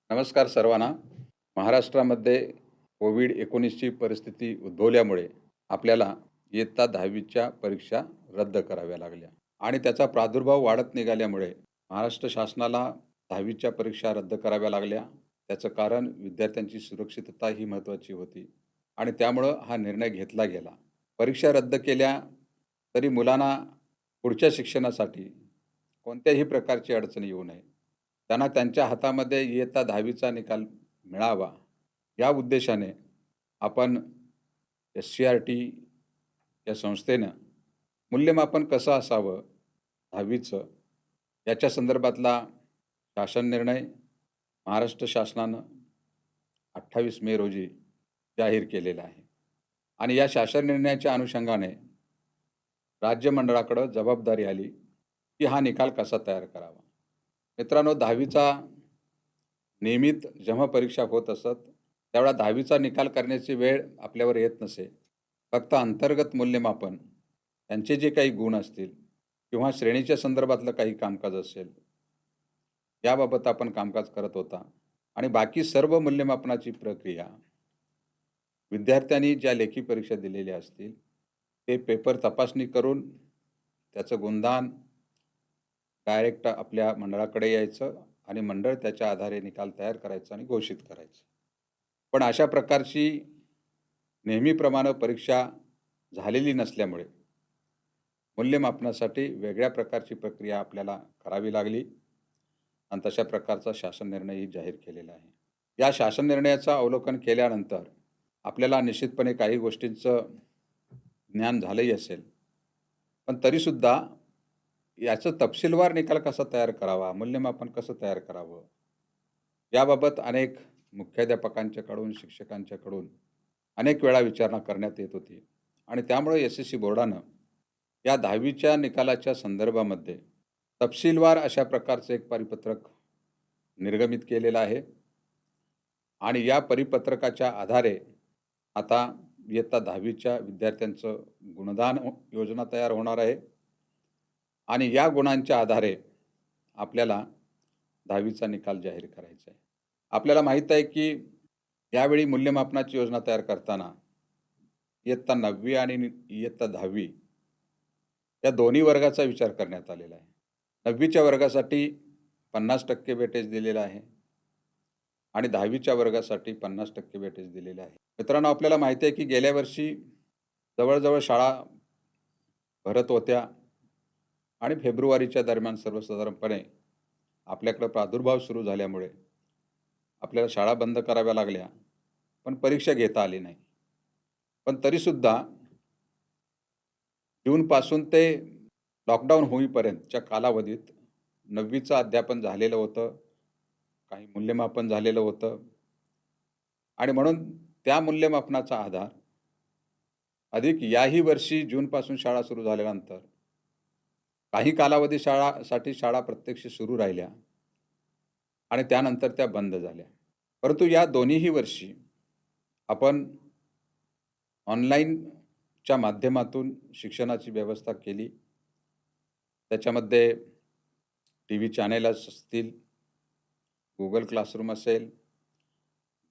नमस्कार सर्वांना. महाराष्ट्रामध्ये कोविड-19ची परिस्थिती उद्भवल्यामुळे आपल्याला इयत्ता 10वीच्या परीक्षा रद्द कराव्या लागल्या आणि त्याचा प्रादुर्भाव वाढत निघाल्यामुळे महाराष्ट्र शासनाला 10वीच्या परीक्षा रद्द कराव्या लागल्या. त्याचं कारण विद्यार्थ्यांची सुरक्षितता ही महत्त्वाची होती आणि त्यामुळं हा निर्णय घेतला गेला. परीक्षा रद्द केल्या तरी मुलांना पुढच्या शिक्षणासाठी कोणत्याही प्रकारची अडचण येऊ नये. त्यांना त्यांच्या हातामध्ये इयत्ता 10वीचा निकाल मिळावा, या उद्देशाने आपण एस-सी-आर-टी या संस्थेनं मूल्यमापन कसं असावं 10वीचं याच्या संदर्भातला शासन निर्णय महाराष्ट्र शासनानं 28 मे रोजी जाहीर केलेला आहे. आणि या शासन निर्णयाच्या अनुषंगाने राज्य मंडळाकडं जबाबदारी आली, की हा निकाल कसा तयार करावा. मित्रांनो, 10वीचा नियमित जेव्हा परीक्षा होत असत, त्यावेळा 10वीचा निकाल करण्याची वेळ आपल्यावर येत नसे. फक्त अंतर्गत मूल्यमापन, त्यांचे जे काही गुण असतील किंवा श्रेणीच्या संदर्भातलं काही कामकाज असेल, याबाबत आपण कामकाज करत होता आणि बाकी सर्व मूल्यमापनाची प्रक्रिया विद्यार्थ्यांनी ज्या लेखी परीक्षा दिलेल्या असतील, ते पेपर तपासणी करून त्याचं गुणदान डायरेक्ट आपल्या मंडळाकडे यायचं आणि मंडळ त्याच्या आधारे निकाल तयार करायचा आणि घोषित करायचं. पण अशा प्रकारची नेहमीप्रमाणे परीक्षा झालेली नसल्यामुळे मूल्यमापनासाठी वेगळ्या प्रकारची प्रक्रिया आपल्याला करावी लागली आणि तशा प्रकारचा शासन निर्णयही जाहीर केलेला आहे. या शासन निर्णयाचं अवलोकन केल्यानंतर आपल्याला निश्चितपणे काही गोष्टींचं ज्ञान झालंही असेल. पण तरीसुद्धा याचं तपशीलवार निकाल कसा तयार करावा, मूल्यमापन कसं तयार करावं, याबाबत अनेक मुख्याध्यापकांच्याकडून, शिक्षकांच्याकडून अनेक वेळा विचारणा करण्यात येत होती आणि त्यामुळे एस-एस-सी बोर्डानं या 10वीच्या निकालाच्या संदर्भामध्ये तपशीलवार अशा प्रकारचं एक परिपत्रक निर्गमित केलेलं आहे आणि या परिपत्रकाच्या आधारे आता इयत्ता 10वीच्या विद्यार्थ्यांचं गुणदान योजना तयार होणार आहे आणि या गुणांच्या आधारे आपल्याला 10वीचा निकाल जाहीर करायचा आहे. आपल्याला माहीत आहे की यावेळी मूल्यमापनाची योजना तयार करताना इयत्ता 9वी आणि इयत्ता 10वी या दोन्ही वर्गाचा विचार करण्यात आलेला आहे. 9वीच्या वर्गासाठी 50% वेटेज दिलेलं आहे आणि 10वीच्या वर्गासाठी 50% वेटेज दिलेलं आहे. मित्रांनो, आपल्याला माहिती आहे की गेल्या वर्षी जवळजवळ शाळा भरत होत्या आणि फेब्रुवारीच्या दरम्यान सर्वसाधारणपणे आपल्याकडे प्रादुर्भाव सुरू झाल्यामुळे आपल्याला शाळा बंद कराव्या लागल्या, पण परीक्षा घेता आली नाही. पण तरीसुद्धा जूनपासून ते लॉकडाऊन होईपर्यंतच्या कालावधीत 9वीचं अध्यापन झालेलं होतं, काही मूल्यमापन झालेलं होतं आणि म्हणून त्या मूल्यमापनाचा आधार अधिक याही वर्षी जूनपासून शाळा सुरू झाल्यानंतर काही कालावधी शाळा प्रत्यक्ष सुरू राहिल्या आणि त्यानंतर त्या बंद झाल्या. परंतु या दोन्हीही वर्षी आपण ऑनलाईनच्या माध्यमातून शिक्षणाची व्यवस्था केली. त्याच्यामध्ये टी-व्ही चॅनेल्स असतील, Google क्लासरूम असेल,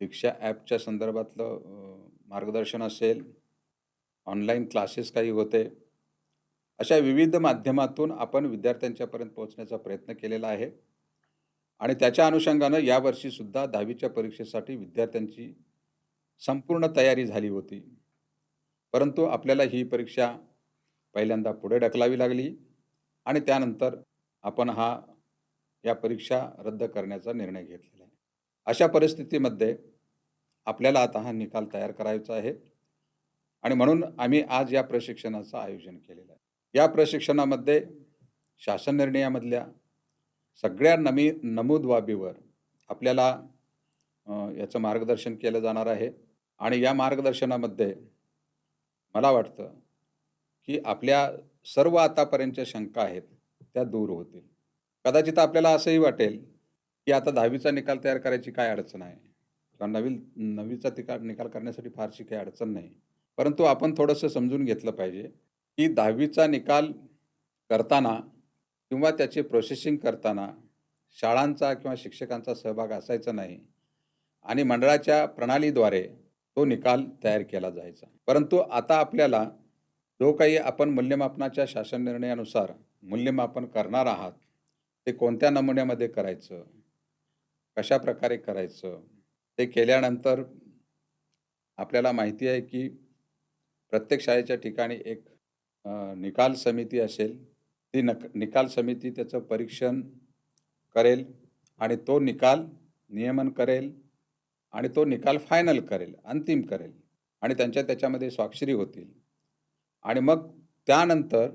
दीक्षा ॲपच्या संदर्भातलं मार्गदर्शन असेल, ऑनलाईन क्लासेस काही होते. अशा विविध माध्यमातून आपण विद्यार्थ्यांच्यापर्यंत पोहोचण्याचा प्रयत्न केलेला आहे आणि त्याच्या अनुषंगानं यावर्षीसुद्धा 10वीच्या परीक्षेसाठी विद्यार्थ्यांची संपूर्ण तयारी झाली होती. परंतु आपल्याला ही परीक्षा पहिल्यांदा पुढे ढकलावी लागली आणि त्यानंतर आपण या परीक्षा रद्द करण्याचा निर्णय घेतलेला आहे. अशा परिस्थितीमध्ये आपल्याला आता हा निकाल तयार करायचा आहे आणि म्हणून आम्ही आज या प्रशिक्षणाचं आयोजन केलेलं आहे. या प्रशिक्षणामध्ये शासन निर्णयामधल्या सगळ्या नमूद बाबीवर आपल्याला याचं मार्गदर्शन केलं जाणार आहे आणि या मार्गदर्शनामध्ये मला वाटतं की आपल्या सर्व आतापर्यंतच्या शंका आहेत त्या दूर होतील. कदाचित आपल्याला असंही वाटेल की आता 10वीचा निकाल तयार करायची काय अडचण आहे किंवा 9वीचा निकाल करण्यासाठी फारशी काही अडचण नाही. परंतु आपण थोडंसं समजून घेतलं पाहिजे की 10वीचा निकाल करताना किंवा त्याचे प्रोसेसिंग करताना शाळांचा किंवा शिक्षकांचा सहभाग असायचा नाही आणि मंडळाच्या प्रणालीद्वारे तो निकाल तयार केला जायचा. परंतु आता आपल्याला जो काही आपण मूल्यमापनाच्या शासन निर्णयानुसार मूल्यमापन करणार आहात, ते कोणत्या नमुन्यामध्ये करायचं, कशाप्रकारे करायचं, ते केल्यानंतर आपल्याला माहिती आहे की प्रत्येक शाळेच्या ठिकाणी एक निकाल समिती असेल. ती निकाल समिती त्याचं परीक्षण करेल आणि तो निकाल नियमन करेल आणि तो निकाल फायनल करेल, अंतिम करेल आणि त्याच्यामध्ये स्वाक्षरी होतील. आणि मग त्यानंतर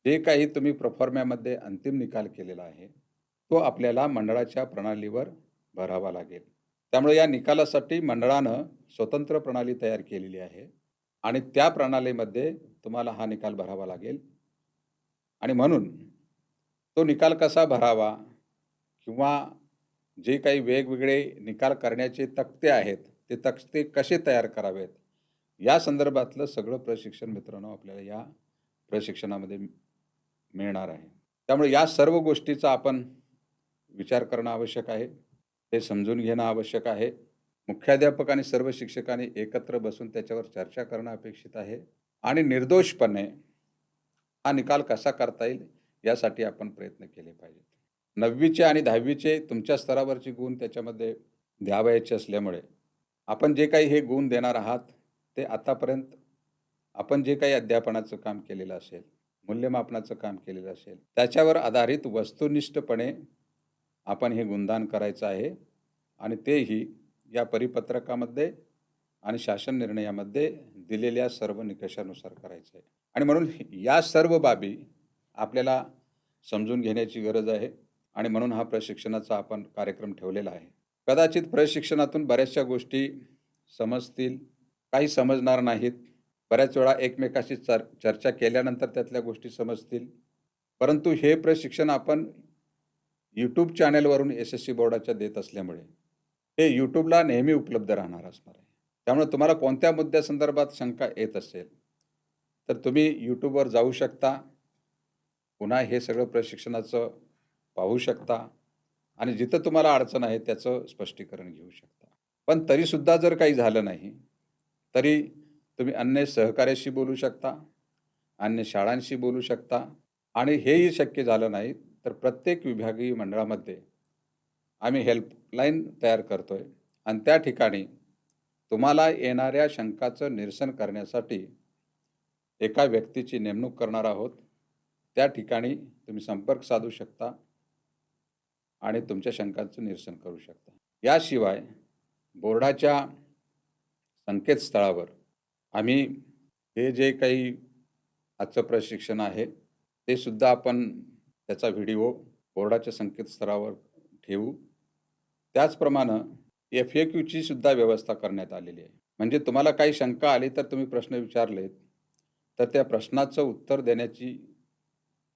जे काही तुम्ही प्रोफॉर्म्यामध्ये अंतिम निकाल केलेला आहे, तो आपल्याला मंडळाच्या प्रणालीवर भरावा लागेल. त्यामुळे या निकालासाठी मंडळानं स्वतंत्र प्रणाली तयार केलेली आहे आणि त्या प्रणालीमध्ये तुम्हाला हा निकाल भरावा लागेल. आणि म्हणून तो निकाल कसा भरावा किंवा जे काही वेगवेगळे निकाल करण्याचे तक्ते आहेत, ते तक्ते कसे तयार करावेत, या संदर्भातलं सगळं प्रशिक्षण मित्रांनो आपल्याला या प्रशिक्षणामध्ये मिळणार आहे. त्यामुळे या सर्व गोष्टीचा आपण विचार करणं आवश्यक आहे. हे समजून घेणं आवश्यक आहे. मुख्याध्यापक आणि सर्व शिक्षकांनी एकत्र बसून त्याच्यावर चर्चा करणं अपेक्षित आहे आणि निर्दोषपणे हा निकाल कसा करता येईल यासाठी आपण प्रयत्न केले पाहिजेत. 9वीचे आणि 10वीचे तुमच्या स्तरावरचे गुण त्याच्यामध्ये द्यावयाचे असल्यामुळे आपण जे काही हे गुण देणार आहात, ते आतापर्यंत आपण जे काही अध्यापनाचं काम केलेलं असेल, मूल्यमापनाचं काम केलेलं असेल, त्याच्यावर आधारित वस्तुनिष्ठपणे आपण हे गुणदान करायचं आहे आणि तेही या परिपत्रकामध्ये आणि शासन निर्णयामध्ये दिलेल्या सर्व निकषानुसार करायचं आहे. आणि म्हणून या सर्व बाबी आपल्याला समजून घेण्याची गरज आहे आणि म्हणून हा प्रशिक्षणाचा आपण कार्यक्रम ठेवलेला आहे. कदाचित प्रशिक्षणातून बऱ्याचशा गोष्टी समजतील, काही समजणार नाहीत. बऱ्याच वेळा एकमेकाशी चर्चा केल्यानंतर त्यातल्या गोष्टी समजतील. परंतु हे प्रशिक्षण आपण YouTube चॅनेलवरून SSC बोर्डाच्या देत असल्यामुळे हे YouTubeला नेहमी उपलब्ध राहणार असणार आहे. त्यामुळे तुम्हाला कोणत्या मुद्द्यासंदर्भात शंका येत असेल, तर तुम्ही YouTubeवर जाऊ शकता. पुन्हा हे सगळं प्रशिक्षणाचं पाहू शकता आणि जिथं तुम्हाला अडचण आहे त्याचं स्पष्टीकरण घेऊ शकता. पण तरीसुद्धा जर काही झालं नाही, तरी तुम्ही अन्य सहकार्याशी बोलू शकता, अन्य शाळांशी बोलू शकता आणि हेही शक्य झालं नाही, तर प्रत्येक विभागीय मंडळामध्ये आम्ही हेल्पलाईन तयार करतोय आणि त्या ठिकाणी तुम्हाला येणाऱ्या शंकाचं निरसन करण्यासाठी एका व्यक्तीची नेमणूक करणार आहोत. त्या ठिकाणी तुम्ही संपर्क साधू शकता आणि तुमच्या शंकांचं निरसन करू शकता. याशिवाय बोर्डाच्या संकेतस्थळावर आम्ही हे जे काही आजचं प्रशिक्षण आहे, ते सुद्धा आपण त्याचा व्हिडिओ बोर्डाच्या संकेतस्थळावर ठेवू. त्याचप्रमाणे FAQची सुद्धा व्यवस्था करण्यात आलेली आहे. म्हणजे तुम्हाला काही शंका आली तर तुम्ही प्रश्न विचारलेत, तर त्या प्रश्नाचं उत्तर देण्याची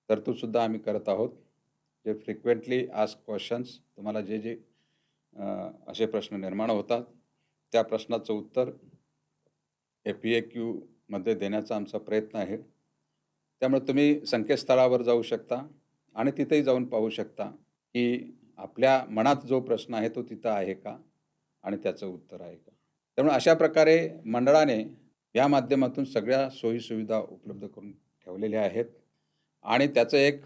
तरतूदसुद्धा आम्ही करत आहोत. जे फ्रिक्वेंटली आस्क्ड क्वेश्चन्स तुम्हाला जे असे प्रश्न निर्माण होतात, त्या प्रश्नाचं उत्तर FAQमध्ये देण्याचा आमचा प्रयत्न आहे. त्यामुळे तुम्ही संकेतस्थळावर जाऊ शकता आणि तिथेही जाऊन पाहू शकता की आपल्या मनात जो प्रश्न आहे तो तिथं आहे का आणि त्याचं उत्तर आहे का. त्यामुळे अशा प्रकारे मंडळाने या माध्यमातून सगळ्या सोयीसुविधा उपलब्ध करून ठेवलेल्या आहेत आणि त्याचं एक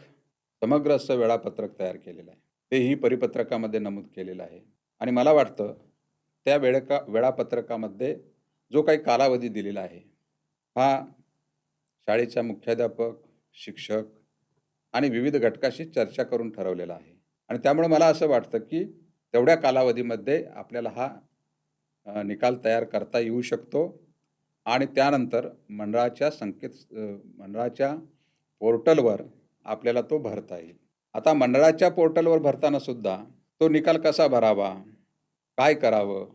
समग्र असं वेळापत्रक तयार केलेलं आहे. तेही परिपत्रकामध्ये नमूद केलेलं आहे आणि मला वाटतं त्या वेळापत्रकामध्ये जो काही कालावधी दिलेला आहे, हा शाळेच्या मुख्याध्यापक, शिक्षक आणि विविध घटकाशी चर्चा करून ठरवलेला आहे आणि त्यामुळे मला असं वाटतं की तेवढ्या कालावधीमध्ये आपल्याला हा निकाल तयार करता येऊ शकतो आणि त्यानंतर मंडळाच्या पोर्टलवर आपल्याला तो भरता येईल. आता मंडळाच्या पोर्टलवर भरताना सुद्धा तो निकाल कसा भरावा, काय करावं,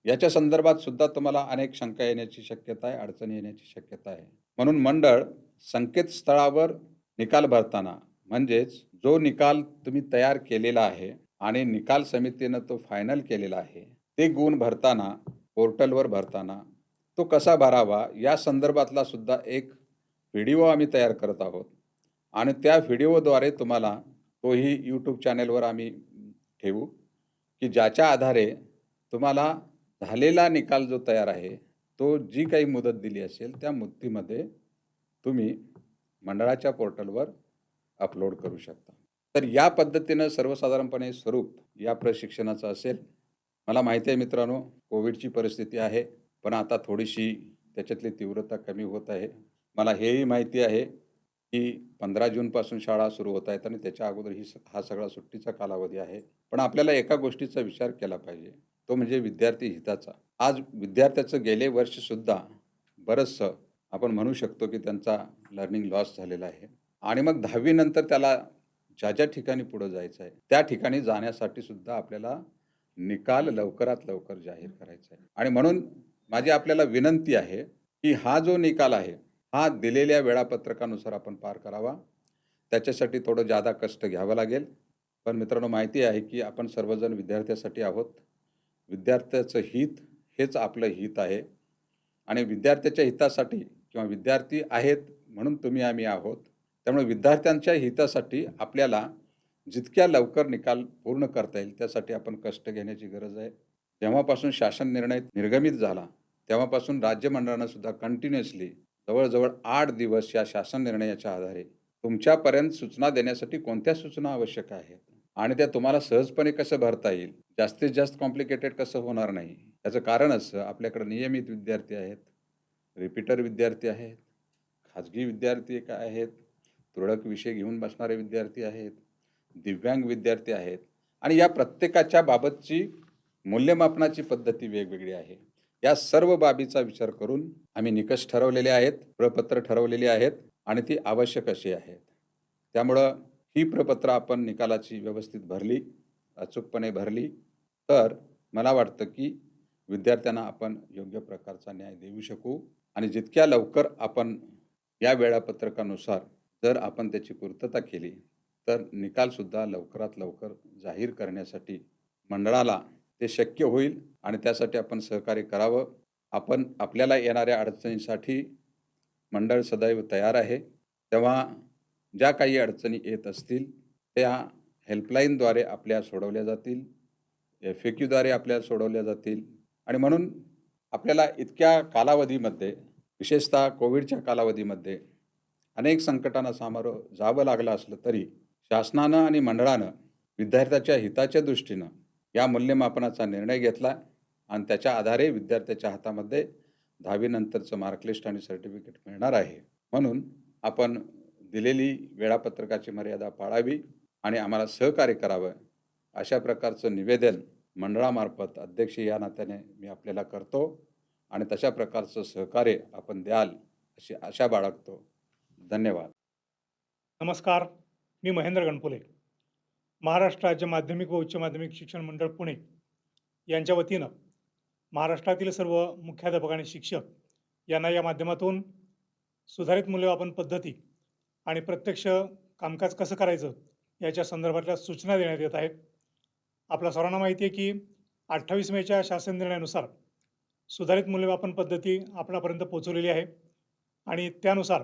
याच्या संदर्भात सुद्धा तुम्हाला अनेक शंका येण्याची शक्यता आहे, अडचणी येण्याची शक्यता आहे. म्हणून मंडळ संकेतस्थळावर निकाल भरताना, म्हणजेच जो निकाल तुम्ही तयार केलेला आहे आणि निकाल समितीनं तो फायनल केलेला आहे, ते गुण भरताना, पोर्टलवर भरताना तो कसा भरावा या संदर्भातला सुद्धा एक व्हिडिओ आम्ही तयार करत आहोत आणि त्या व्हिडिओद्वारे तुम्हाला तोही YouTube चॅनेलवर आम्ही ठेवू, की ज्याच्या आधारे तुम्हाला झालेला निकाल जो तयार आहे, तो जी काही मुदत दिली असेल, त्या मुदतीमध्ये तुम्ही मंडळाच्या पोर्टलवर अपलोड करू शकता. तर या पद्धतीनं सर्वसाधारणपणे स्वरूप या प्रशिक्षणाचं असेल. मला माहिती आहे मित्रांनो, कोविडची परिस्थिती आहे, पण आता थोडीशी त्याच्यातली तीव्रता कमी होत आहे. मला हेही माहिती आहे, की 15 जूनपासून शाळा सुरू होत आहेत आणि त्याच्या अगोदर हा सगळा सुट्टीचा कालावधी आहे. पण आपल्याला एका गोष्टीचा विचार केला पाहिजे, तो म्हणजे विद्यार्थी हिताचा. आज विद्यार्थ्याचं गेले वर्षसुद्धा बरचसं आपण म्हणू शकतो, की त्यांचा लर्निंग लॉस झालेला आहे आणि मग 10वी नंतर त्याला ज्या ठिकाणी पुढे जायचं आहे, त्या ठिकाणी जाण्यासाठी सुद्धा आपल्याला निकाल लवकरात लवकर जाहीर करायचा आहे. आणि म्हणून माझी आपल्याला विनंती आहे, की हा जो निकाल आहे, हा दिलेल्या वेळापत्रकानुसार आपण पार करावा. त्याच्यासाठी थोडं जादा कष्ट घ्यावं लागेल. पण मित्रांनो, माहिती आहे, की आपण सर्वजण विद्यार्थ्यासाठी आहोत. विद्यार्थ्याचं हित हेच आपलं हित आहे आणि विद्यार्थ्याच्या हितासाठी किंवा विद्यार्थी आहेत म्हणून तुम्ही आम्ही आहोत. त्यामुळे विद्यार्थ्यांच्या हितासाठी आपल्याला जितक्या लवकर निकाल पूर्ण करता येईल त्यासाठी आपण कष्ट घेण्याची गरज आहे. जेव्हापासून शासन निर्णय निर्गमित झाला, तेव्हापासून राज्य मंडळानं सुद्धा कंटिन्युअसली जवळ-जवळ 8 दिवस या शासन निर्णयाच्या आधारे तुमच्यापर्यंत सूचना देण्यासाठी कोणत्या सूचना आवश्यक आहेत आणि त्या तुम्हाला सहजपणे कसं भरता येईल, जास्तीत जास्त कॉम्प्लिकेटेड कसं होणार नाही. याचं कारण असं, आपल्याकडे नियमित विद्यार्थी आहेत, रिपीटर विद्यार्थी आहेत, खाजगी विद्यार्थी आहेत, तुरळक विषय घेऊन बसणारे विद्यार्थी आहेत, दिव्यांग विद्यार्थी आहेत आणि या प्रत्येकाच्या बाबतची मूल्यमापनाची पद्धती वेगवेगळी आहे. या सर्व बाबीचा विचार करून आम्ही निकष ठरवलेले आहेत, प्रपत्र ठरवलेली आहेत आणि ती आवश्यक अशी आहेत. त्यामुळं ही प्रपत्र आपण निकालाची व्यवस्थित भरली, अचूकपणे भरली, तर मला वाटतं की विद्यार्थ्यांना आपण योग्य प्रकारचा न्याय देऊ शकू आणि जितक्या लवकर आपण या वेळापत्रकानुसार जर आपण त्याची पूर्तता केली, तर निकालसुद्धा लवकरात लवकर जाहीर करण्यासाठी मंडळाला ते शक्य होईल आणि त्यासाठी आपण सहकार्य करावं. आपण आपल्याला येणाऱ्या अडचणीसाठी मंडळ सदैव तयार आहे. तेव्हा ज्या काही अडचणी येत असतील, त्या हेल्पलाईनद्वारे आपल्या सोडवल्या जातील, FAQद्वारे आपल्याला सोडवल्या जातील आणि म्हणून आपल्याला इतक्या कालावधीमध्ये, विशेषतः कोविडच्या कालावधीमध्ये अनेक संकटांना सामोरं जावं लागलं असलं तरी शासनानं आणि मंडळानं विद्यार्थ्याच्या हिताच्या दृष्टीनं या मूल्यमापनाचा निर्णय घेतला आणि त्याच्या आधारे विद्यार्थ्याच्या हातामध्ये 10वी नंतरचं मार्कलिस्ट आणि सर्टिफिकेट मिळणार आहे. म्हणून आपण दिलेली वेळापत्रकाची मर्यादा पाळावी आणि आम्हाला सहकार्य करावं, अशा प्रकारचं निवेदन मंडळामार्फत अध्यक्ष या नात्याने मी आपल्याला करतो आणि तशा प्रकारचं सहकार्य आपण द्याल अशी आशा बाळगतो. धन्यवाद. नमस्कार, मी महेंद्र गणपुले. महाराष्ट्र राज्य माध्यमिक व उच्च माध्यमिक शिक्षण मंडळ पुणे यांच्या वतीनं महाराष्ट्रातील सर्व मुख्याध्यापक आणि शिक्षक यांना या माध्यमातून सुधारित मूल्यमापन पद्धती आणि प्रत्यक्ष कामकाज कसं करायचं याच्या संदर्भातल्या सूचना देण्यात येत आहेत. आपल्या सर्वांना माहिती आहे की 28 मेच्या शासन निर्णयानुसार सुधारित मूल्यमापन पद्धती आपणापर्यंत पोहोचवलेली आहे आणि त्यानुसार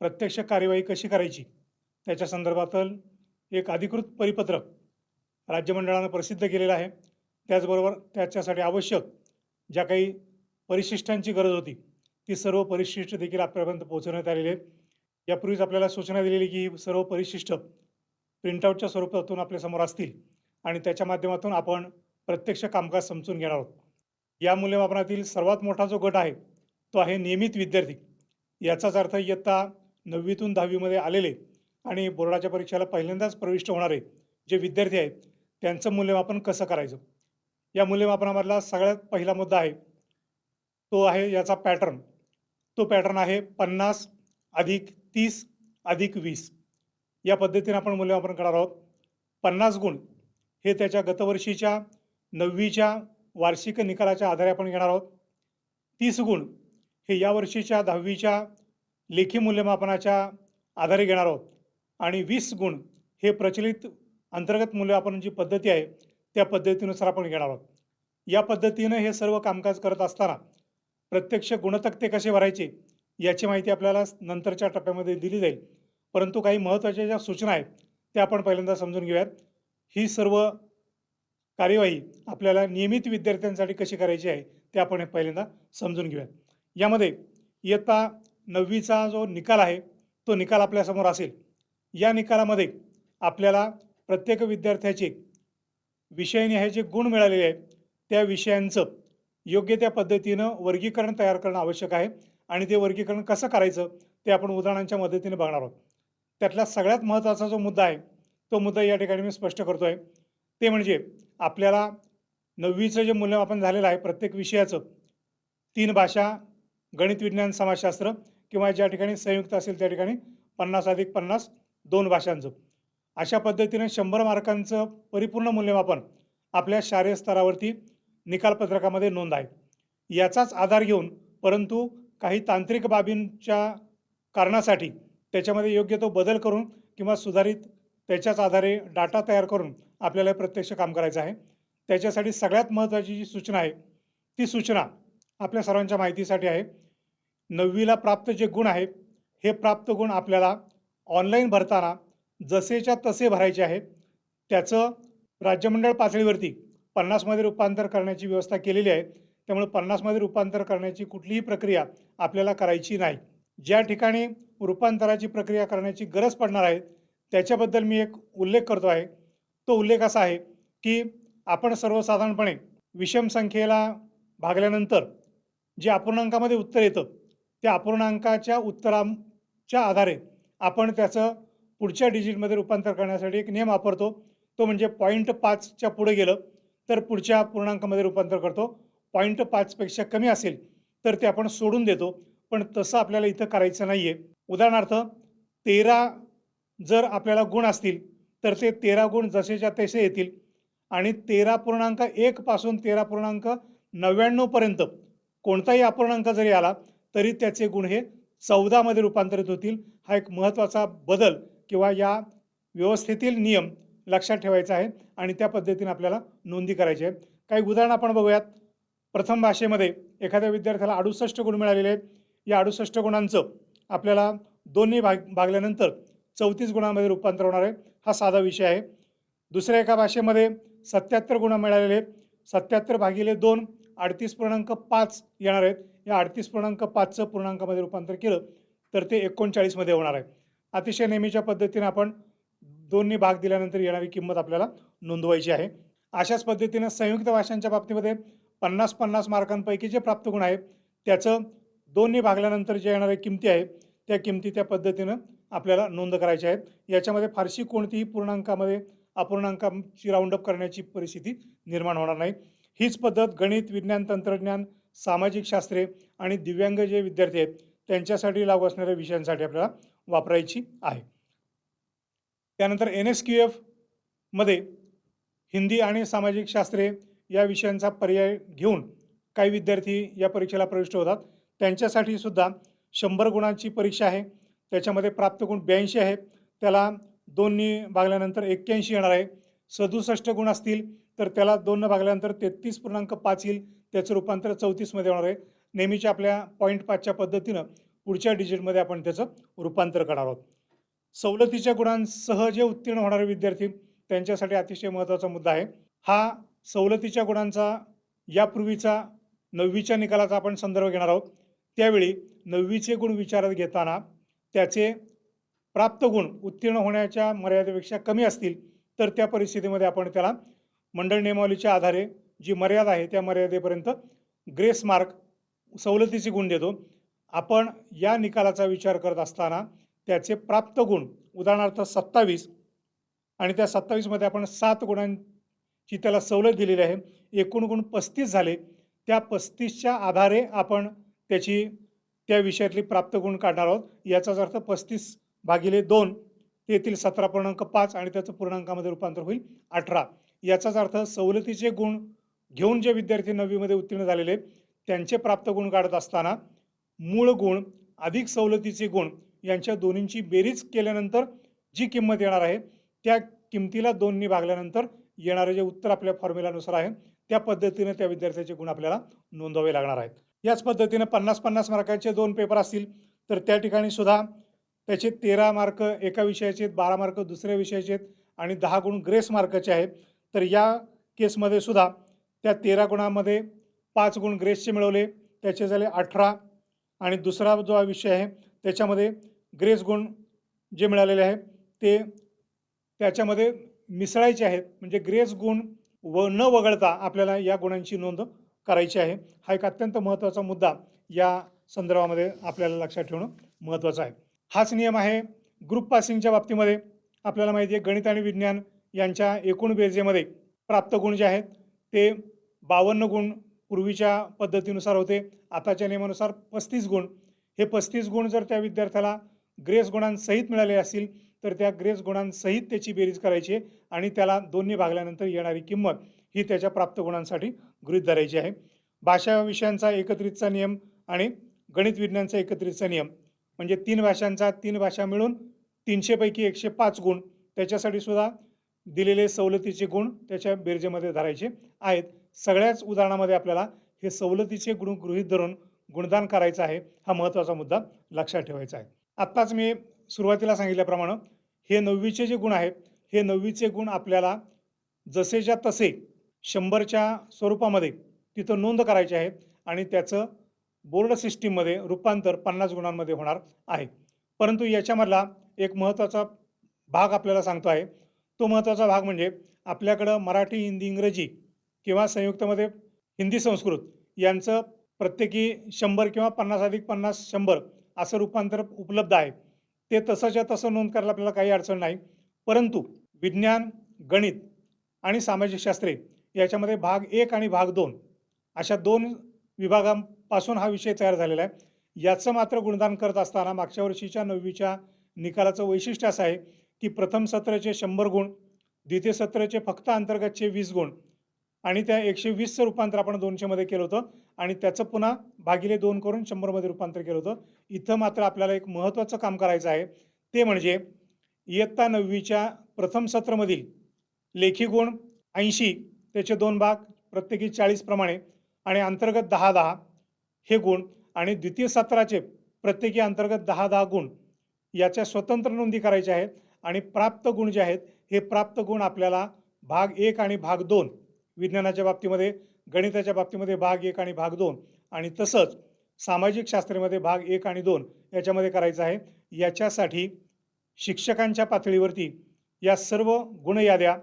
प्रत्यक्ष कार्यवाही कशी करायची त्याच्या संदर्भातील एक अधिकृत परिपत्रक राज्य मंडळानं प्रसिद्ध केलेलं आहे. त्याचबरोबर त्याच्यासाठी आवश्यक ज्या काही परिशिष्टांची गरज होती ती सर्व परिशिष्ट देखील आपल्यापर्यंत पोहोचवण्यात आलेली आहेत. यापूर्वीच आपल्याला सूचना दिलेली की ही सर्व परिशिष्ट प्रिंटआउटच्या स्वरूपातून आपल्यासमोर असतील आणि त्याच्या माध्यमातून आपण प्रत्यक्ष कामकाज समजून घेणार आहोत. या मूल्यमापनातील सर्वात मोठा जो गट आहे तो आहे नियमित विद्यार्थी. याचाच अर्थ इयत्ता 9वीतून 10वीमध्ये आलेले आणि बोर्डाच्या परीक्षेला पहिल्यांदाच प्रविष्ट होणारे जे विद्यार्थी आहेत त्यांचं मूल्यमापन कसं करायचं. या मूल्यमापनामधला सगळ्यात पहिला मुद्दा आहे तो आहे याचा पॅटर्न. तो पॅटर्न आहे 50 अधिक 30 अधिक 20 या पद्धतीने आपण मूल्यमापन करणार आहोत. 50 गुण हे त्याच्या गतवर्षीच्या 9वीच्या वार्षिक निकालाच्या आधारे आपण घेणार आहोत. 30 गुण हे यावर्षीच्या 10वीच्या लेखी मूल्यमापनाच्या आधारे घेणार आहोत आणि 20 गुण हे प्रचलित अंतर्गत मूल्यमापन जी पद्धती आहे त्या पद्धतीनुसार आपण घेणार आहोत. या पद्धतीने हे सर्व कामकाज करत असताना प्रत्यक्ष गुणतक्ते कसे भरायचे याची माहिती आपल्याला नंतरच्या टप्प्यामध्ये दिली जाईल. परंतु काही महत्त्वाच्या ज्या सूचना आहेत त्या आपण पहिल्यांदा समजून घेऊयात. ही सर्व कार्यवाही आपल्याला नियमित विद्यार्थ्यांसाठी कशी करायची आहे ते आपण हे पहिल्यांदा समजून घेऊयात. यामध्ये इयत्ता 9वीचा जो निकाल आहे तो निकाल आपल्यासमोर असेल. या निकालामध्ये आपल्याला प्रत्येक विद्यार्थ्याचे विषयाने जे गुण मिळालेले आहेत त्या विषयांचं योग्य त्या पद्धतीनं वर्गीकरण तयार करणं आवश्यक आहे आणि ते वर्गीकरण कसं करायचं ते आपण उदाहरणांच्या मदतीने बघणार आहोत. त्यातला सगळ्यात महत्त्वाचा जो मुद्दा आहे तो मुद्दा या ठिकाणी मी स्पष्ट करतोय. ते म्हणजे आपल्याला 9वीचं जे मूल्यमापन झालेलं आहे प्रत्येक विषयाचं 3 भाषा, गणित, विज्ञान, समाजशास्त्र किंवा ज्या ठिकाणी संयुक्त असेल त्या ठिकाणी 50+50 2 भाषांचं. अशा पद्धतीने 100 मार्कांचं परिपूर्ण मूल्यमापन आपल्या शालेय स्तरावरती निकाल पत्रकामध्ये नोंद आहे. याचाच आधार घेऊन परंतु काही तांत्रिक बाबींच्या कारणासाठी त्याच्यामध्ये योग्य तो बदल करून किंवा सुधारित त्याच्याच आधारे डाटा तयार करून आपल्याला हे प्रत्यक्ष काम करायचं आहे. त्याच्यासाठी सगळ्यात महत्त्वाची जी सूचना आहे ती सूचना आपल्या सर्वांच्या माहितीसाठी आहे. 9वीला प्राप्त जे गुण आहेत हे प्राप्त गुण आपल्याला ऑनलाईन भरताना जसेच्या तसे भरायचे आहेत. त्याचं राज्यमंडळ पातळीवरती 50 मध्ये रूपांतर करण्याची व्यवस्था केलेली आहे. त्यामुळे 50 मध्ये रूपांतर करण्याची कुठलीही प्रक्रिया आपल्याला करायची नाही. ज्या ठिकाणी रूपांतराची प्रक्रिया करण्याची गरज पडणार आहे त्याच्याबद्दल मी एक उल्लेख करतो आहे. तो उल्लेख असा आहे की आपण सर्वसाधारणपणे विषम संख्येला भागल्यानंतर जे अपूर्णांकामध्ये उत्तर येतं त्या अपूर्णांकाच्या उत्तराच्या आधारे आपण त्याचं पुढच्या डिजिटमध्ये रूपांतर करण्यासाठी एक नियम वापरतो. तो म्हणजे 0.5च्या पुढे गेलं तर पुढच्या पूर्णांकामध्ये रूपांतर करतो. 0.5 पेक्षा कमी असेल तर ते आपण सोडून देतो. पण तसं आपल्याला इथं करायचं नाही आहे. उदाहरणार्थ 13 जर आपल्याला गुण असतील तर ते 13 गुण जसेच्या तसे येतील आणि 13.1 पासून 13.99 पर्यंत कोणताही अपूर्णांक जरी आला तरी त्याचे गुण हे 14 मध्ये रूपांतरित होतील. हा एक महत्त्वाचा बदल किंवा या व्यवस्थेतील नियम लक्षात ठेवायचा आहे आणि त्या पद्धतीने आपल्याला नोंदी करायची आहेत. काही उदाहरणं आपण बघूयात. प्रथम भाषेमध्ये एखाद्या विद्यार्थ्याला 68 गुण मिळालेले आहेत. या 68 गुणांचं आपल्याला 2नी भागल्यानंतर 34 गुणांमध्ये रूपांतर होणार आहे. हा साधा विषय आहे. दुसऱ्या एका भाषेमध्ये 77 गुण मिळालेले आहेत. 77 भागिले 2 38.5 येणार आहेत. या 38.5चं पूर्णांकामध्ये रूपांतर केलं तर ते 39 मध्ये होणार आहे. अतिशय नेहमीच्या पद्धतीने आपण 2नी भाग दिल्यानंतर येणारी किंमत आपल्याला नोंदवायची आहे. अशाच पद्धतीनं संयुक्त भाषांच्या बाबतीमध्ये 50-50 मार्कांपैकी जे प्राप्त गुण आहेत त्याचं 2नी भागल्यानंतर जे येणाऱ्या किमती आहेत त्या किमती त्या पद्धतीनं आपल्याला नोंद करायच्या आहेत. याच्यामध्ये फारशी कोणतीही पूर्णांकामध्ये अपूर्णांकाची राऊंडअप करण्याची परिस्थिती निर्माण होणार नाही. हीच पद्धत गणित, विज्ञान, तंत्रज्ञान, सामाजिक शास्त्रे आणि दिव्यांग जे विद्यार्थी आहेत त्यांच्यासाठी लागू असणाऱ्या विषयांसाठी आपल्याला वापरायची आहे. त्यानंतर NSQF मध्ये हिंदी आणि सामाजिक शास्त्रे या विषयांचा पर्याय घेऊन काही विद्यार्थी या परीक्षेला प्रविष्ट होतात. त्यांच्यासाठी सुद्धा 100 गुणांची परीक्षा आहे. त्याच्यामध्ये प्राप्त गुण 82 आहेत. त्याला 2नी भागल्यानंतर 81 येणार आहे. 67 गुण असतील तर त्याला 2नं भागल्यानंतर 33.5 येईल. त्याचं रूपांतर 34 मध्ये होणार आहे. नेहमीच्या आपल्या 0.5च्या पद्धतीनं पुढच्या डिजिटमध्ये आपण त्याचं रूपांतर करणार आहोत. सवलतीच्या गुणांसह जे उत्तीर्ण होणारे विद्यार्थी त्यांच्यासाठी अतिशय महत्त्वाचा मुद्दा आहे. हा सवलतीच्या गुणांचा यापूर्वीचा 9वीच्या निकालाचा आपण संदर्भ घेणार आहोत. त्यावेळी 9वीचे गुण विचारात घेताना त्याचे प्राप्त गुण उत्तीर्ण होण्याच्या मर्यादेपेक्षा कमी असतील तर त्या परिस्थितीमध्ये आपण त्याला मंडळ नियमावलीच्या आधारे जी मर्यादा आहे त्या मर्यादेपर्यंत ग्रेस मार्क सवलतीचे गुण देतो. आपण या निकालाचा विचार करत असताना त्याचे प्राप्त गुण उदाहरणार्थ 27 आणि त्या 27 मध्ये आपण 7 गुणांची त्याला सवलत दिलेली आहे. एकूण गुण 35 झाले. त्या 35च्या आधारे आपण त्याची त्या विषयातली प्राप्त गुण काढणार आहोत. याचाच अर्थ 35 भागिले 2 ते येतील 17.5 आणि त्याचं पूर्णांकामध्ये रूपांतर होईल 18. याचाच अर्थ सवलतीचे गुण घेऊन जे विद्यार्थी 9वी मध्ये उत्तीर्ण झालेले आहेत त्यांचे प्राप्त गुण काढत असताना मूळ गुण अधिक सवलतीचे गुण यांच्या दोन्हींची बेरीज केल्यानंतर जी किंमत येणार आहे त्या किमतीला 2नी भागल्यानंतर येणारे जे उत्तर आपल्या फॉर्म्युलानुसार आहे त्या पद्धतीने त्या विद्यार्थ्याचे गुण आपल्याला नोंदवावे लागणार आहेत. याच पद्धतीने 50-50 मार्काचे 2 पेपर असतील तर त्या ठिकाणी सुद्धा त्याचे 13 मार्क एका विषयाचे आहेत, 12 मार्क दुसऱ्या विषयाचे आहेत आणि 10 गुण ग्रेस मार्काचे आहेत. तर या केसमध्ये सुद्धा त्या 13 गुणांमध्ये 5 गुण ग्रेसचे मिळवले, त्याचे झाले 18. आणि दुसरा जो हा विषय आहे त्याच्यामध्ये ग्रेस गुण जे मिळालेले आहेत ते त्याच्यामध्ये मिसळायचे आहेत. म्हणजे ग्रेस गुण न वगळता आपल्याला या गुणांची नोंद करायची आहे. हा एक अत्यंत महत्त्वाचा मुद्दा या संदर्भामध्ये आपल्याला लक्षात ठेवणं महत्त्वाचं आहे. हाच नियम आहे ग्रुप पासिंगच्या बाबतीमध्ये. आपल्याला माहिती आहे गणित आणि विज्ञान यांच्या एकूण बेरजेमध्ये प्राप्त गुण जे आहेत ते 52 गुण पूर्वीच्या पद्धतीनुसार होते. आताच्या नियमानुसार 35 गुण. हे 35 गुण जर त्या विद्यार्थ्याला ग्रेस गुणांसहित मिळाले असतील तर त्या ग्रेस गुणांसहित त्याची बेरीज करायची आहे आणि त्याला 2ने भागल्यानंतर येणारी किंमत ही त्याच्या प्राप्त गुणांसाठी गृहीत धरायची आहे. भाषा विषयांचा एकत्रितचा नियम आणि गणित विज्ञानचा एकत्रितचा नियम म्हणजे 3 भाषांचा 3 भाषा मिळून 300 पैकी 105 गुण त्याच्यासाठी सुद्धा दिलेले सवलतीचे गुण त्याच्या बेरजेमध्ये धरायचे आहेत. सगळ्याच उदाहरणामध्ये आपल्याला हे सवलतीचे गुण गृहीत धरून गुणदान करायचं आहे. हा महत्त्वाचा मुद्दा लक्षात ठेवायचा आहे. आत्ताच मी सुरुवातीला सांगितल्याप्रमाणे हे 9वीचे जे गुण आहेत हे 9वीचे गुण आपल्याला जसेच्या तसे 100च्या स्वरूपामध्ये तिथं नोंद करायचे आहेत आणि त्याचं बोर्ड सिस्टीममध्ये रूपांतर 50 गुणांमध्ये होणार आहे. परंतु याच्यामधला एक महत्त्वाचा भाग आपल्याला सांगतो आहे. तो महत्त्वाचा भाग म्हणजे आपल्याकडं मराठी, हिंदी, इंग्रजी किंवा संयुक्तमध्ये हिंदी, संस्कृत यांचं प्रत्येकी 100 किंवा 50+50 100 असं रूपांतर उपलब्ध आहे. ते तसंच्या तसं नोंद करायला आपल्याला काही अडचण नाही. परंतु विज्ञान, गणित आणि सामाजिक शास्त्रे याच्यामध्ये भाग 1 आणि भाग 2 अशा 2 विभागांपासून हा विषय तयार झालेला आहे. याचं मात्र गुणदान करत असताना मागच्या वर्षीच्या 9वीच्या निकालाचं वैशिष्ट्य असं आहे की प्रथम सत्राचे 100 गुण, द्वितीय सत्राचे फक्त अंतर्गतचे 20 गुण आणि त्या 120चं रूपांतर आपण 200 मध्ये केलं होतं आणि त्याचं पुन्हा भागिले 2 करून 100 मध्ये रूपांतर केलं होतं. इथं मात्र आपल्याला एक महत्त्वाचं काम करायचं आहे. ते म्हणजे इयत्ता 9वीच्या प्रथम सत्रामधील लेखी गुण 80 त्याचे 2 भाग प्रत्येकी 40 प्रमाणे आणि अंतर्गत 10-10 हे गुण आणि द्वितीय सत्राचे प्रत्येकी अंतर्गत 10-10 गुण याच्या स्वतंत्र नोंदी करायच्या आहेत आणि प्राप्त गुण जे आहेत हे प्राप्त गुण आपल्याला भाग 1 आणि भाग 2 विज्ञानाच्या बाबतीमध्ये, गणिताच्या बाबतीमध्ये भाग 1 आणि भाग 2 आणि तसंच सामाजिक शास्त्रामध्ये भाग 1 आणि 2 याच्यामध्ये करायचं आहे. याच्यासाठी शिक्षकांच्या पातळीवरती या सर्व गुणयाद्या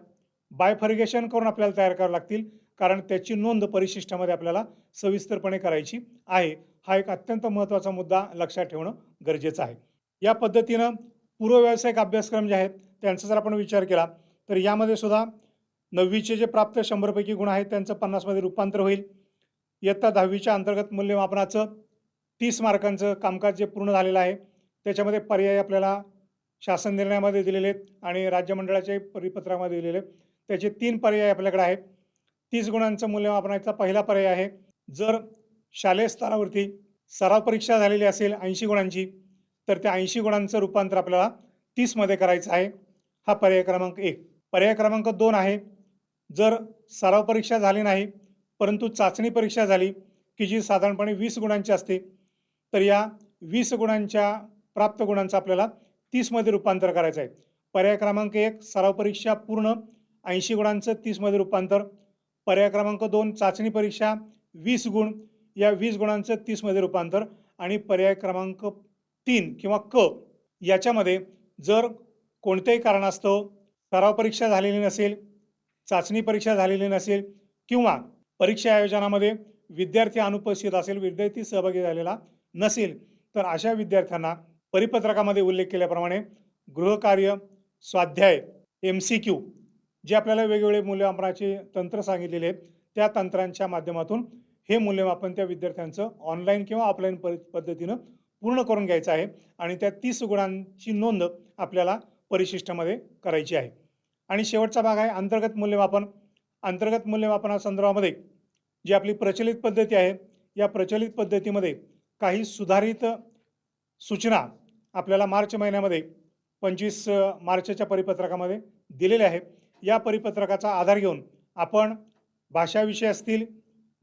बायफर्गेशन करून आपल्याला तयार कराव्या लागतील. कारण त्याची नोंद परिशिष्टामध्ये आपल्याला सविस्तरपणे करायची आहे. हा एक अत्यंत महत्त्वाचा मुद्दा लक्षात ठेवणं गरजेचं आहे. या पद्धतीनं पूर्व व्यावसायिक अभ्यासक्रम जे आहेत त्यांचा जर आपण विचार केला तर यामध्ये सुद्धा 9वीचे जे प्राप्त 100 पैकी गुण आहेत त्यांचं 50 मध्ये रूपांतर होईल. इयत्ता 10वीच्या अंतर्गत मूल्यमापनाचं 30 मार्कांचं कामकाज जे पूर्ण झालेलं आहे त्याच्यामध्ये पर्याय आपल्याला शासन निर्णयामध्ये दिलेले आहेत आणि राज्य मंडळाच्या परिपत्रकामध्ये दिलेले आहेत. त्याचे 3 पर्याय आपल्याकडे आहेत. 30 गुणांचं मूल्यमापनाचा पहिला पर्याय आहे जर शालेय स्तरावरती सराव परीक्षा झालेली असेल 80 गुणांची तर त्या 80 गुणांचं रूपांतर आपल्याला 30 मध्ये करायचं आहे. हा पर्याय क्रमांक 1. पर्याय क्रमांक 2 आहे जर सराव परीक्षा झाली नाही परंतु चाचणी परीक्षा झाली की जी साधारणपणे 20 गुणांची असते तर या 20 गुणांच्या प्राप्त गुणांचं आपल्याला 30 मध्ये रूपांतर करायचं आहे. पर्याय क्रमांक 1 सराव परीक्षा पूर्ण 80 गुणांचं 30 मध्ये रूपांतर. पर्याय क्रमांक 2 चाचणी परीक्षा 20 गुण या 20 गुणांचं 30 मध्ये रूपांतर आणि पर्याय क्रमांक 3 किंवा क याच्यामध्ये जर कोणत्याही कारणास्तव सराव परीक्षा झालेली नसेल, चाचणी परीक्षा झालेली नसेल किंवा परीक्षा आयोजनामध्ये विद्यार्थी अनुपस्थित असेल, विद्यार्थी सहभागी झालेला नसेल तर अशा विद्यार्थ्यांना परिपत्रकामध्ये उल्लेख केल्याप्रमाणे गृहकार्य, स्वाध्याय, MCQ जे आपल्याला वेगवेगळे मूल्यमापनाचे तंत्र सांगितलेले आहेत त्या तंत्रांच्या माध्यमातून हे मूल्यमापन त्या विद्यार्थ्यांचं ऑनलाईन किंवा ऑफलाईन पद्धतीनं पूर्ण करून घ्यायचं आहे आणि त्या 30 गुणांची नोंद आपल्याला परिशिष्टामध्ये करायची आहे. आणि शेवटचा भाग आहे अंतर्गत मूल्यमापन. अंतर्गत मूल्यमापनासंदर्भामध्ये जी आपली प्रचलित पद्धती आहे या प्रचलित पद्धतीमध्ये काही सुधारित सूचना आपल्याला मार्च महिन्यामध्ये 25 मार्चच्या परिपत्रकामध्ये दिलेल्या आहेत. या परिपत्रकाचा आधार घेऊन आपण भाषा विषय असतील,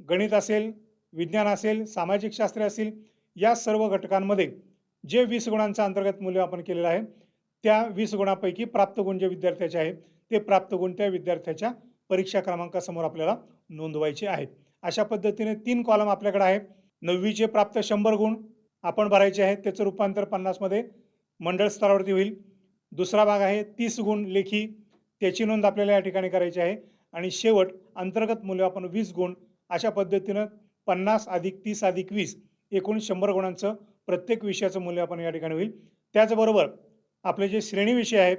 गणित असेल, विज्ञान असेल, सामाजिक शास्त्रे असतील या सर्व घटकांमध्ये जे 20 गुणांचं अंतर्गत मूल्यमापन केलेलं आहे त्या 20 गुणांपैकी प्राप्त गुण जे विद्यार्थ्याचे आहेत ते प्राप्त गुण त्या विद्यार्थ्याच्या परीक्षा क्रमांकासमोर आपल्याला नोंदवायचे आहेत. अशा पद्धतीने 3 कॉलम आपल्याकडे आहेत. 9वीचे प्राप्त 100 गुण आपण भरायचे आहेत. त्याचं रूपांतर 50 मध्ये मंडळ स्तरावरती होईल. दुसरा भाग आहे 30 गुण लेखी, त्याची नोंद आपल्याला या ठिकाणी करायची आहे. आणि शेवट अंतर्गत मूल्यमापन 20 गुण. अशा पद्धतीनं 50 अधिक 30 अधिक 20 एकूण 100 गुणांचं प्रत्येक विषयाचं मूल्यमापन या ठिकाणी होईल. त्याचबरोबर आपले जे श्रेणी विषय आहेत,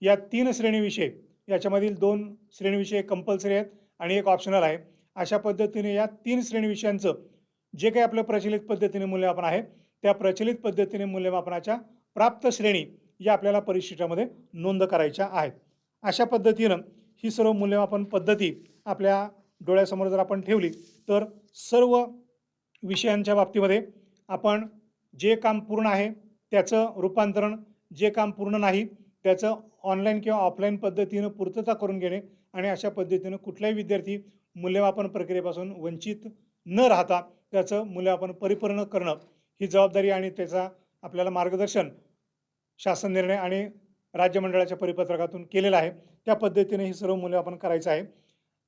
या 3 श्रेणी विषय याच्यामधील 2 श्रेणी विषय कंपल्सरी आहेत आणि एक ऑप्शनल आहे. अशा पद्धतीने या 3 श्रेणी विषयांचं जे काही आपलं प्रचलित पद्धतीने मूल्यमापन आहे, त्या प्रचलित पद्धतीने मूल्यमापनाच्या प्राप्त श्रेणी या आपल्याला परिशिष्टामध्ये नोंद करायच्या आहेत. अशा पद्धतीनं ही सर्व मूल्यमापन पद्धती आपल्या डोळ्यासमोर जर आपण ठेवली, तर सर्व विषयांच्या बाबतीमध्ये आपण जे काम पूर्ण आहे त्याचं रूपांतरण, जे काम पूर्ण नाही त्याचं ऑनलाईन किंवा ऑफलाईन पद्धतीनं पूर्तता करून घेणे आणि अशा पद्धतीनं कुठलाही विद्यार्थी मूल्यमापन प्रक्रियेपासून वंचित न राहता त्याचं मूल्यमापन परिपूर्ण करणं ही जबाबदारी आणि त्याचा आपल्याला मार्गदर्शन शासन निर्णय आणि राज्य मंडळाच्या परिपत्रकातून केलेला आहे. त्या पद्धतीने ही सर्व मूल्यमापन करायचं आहे.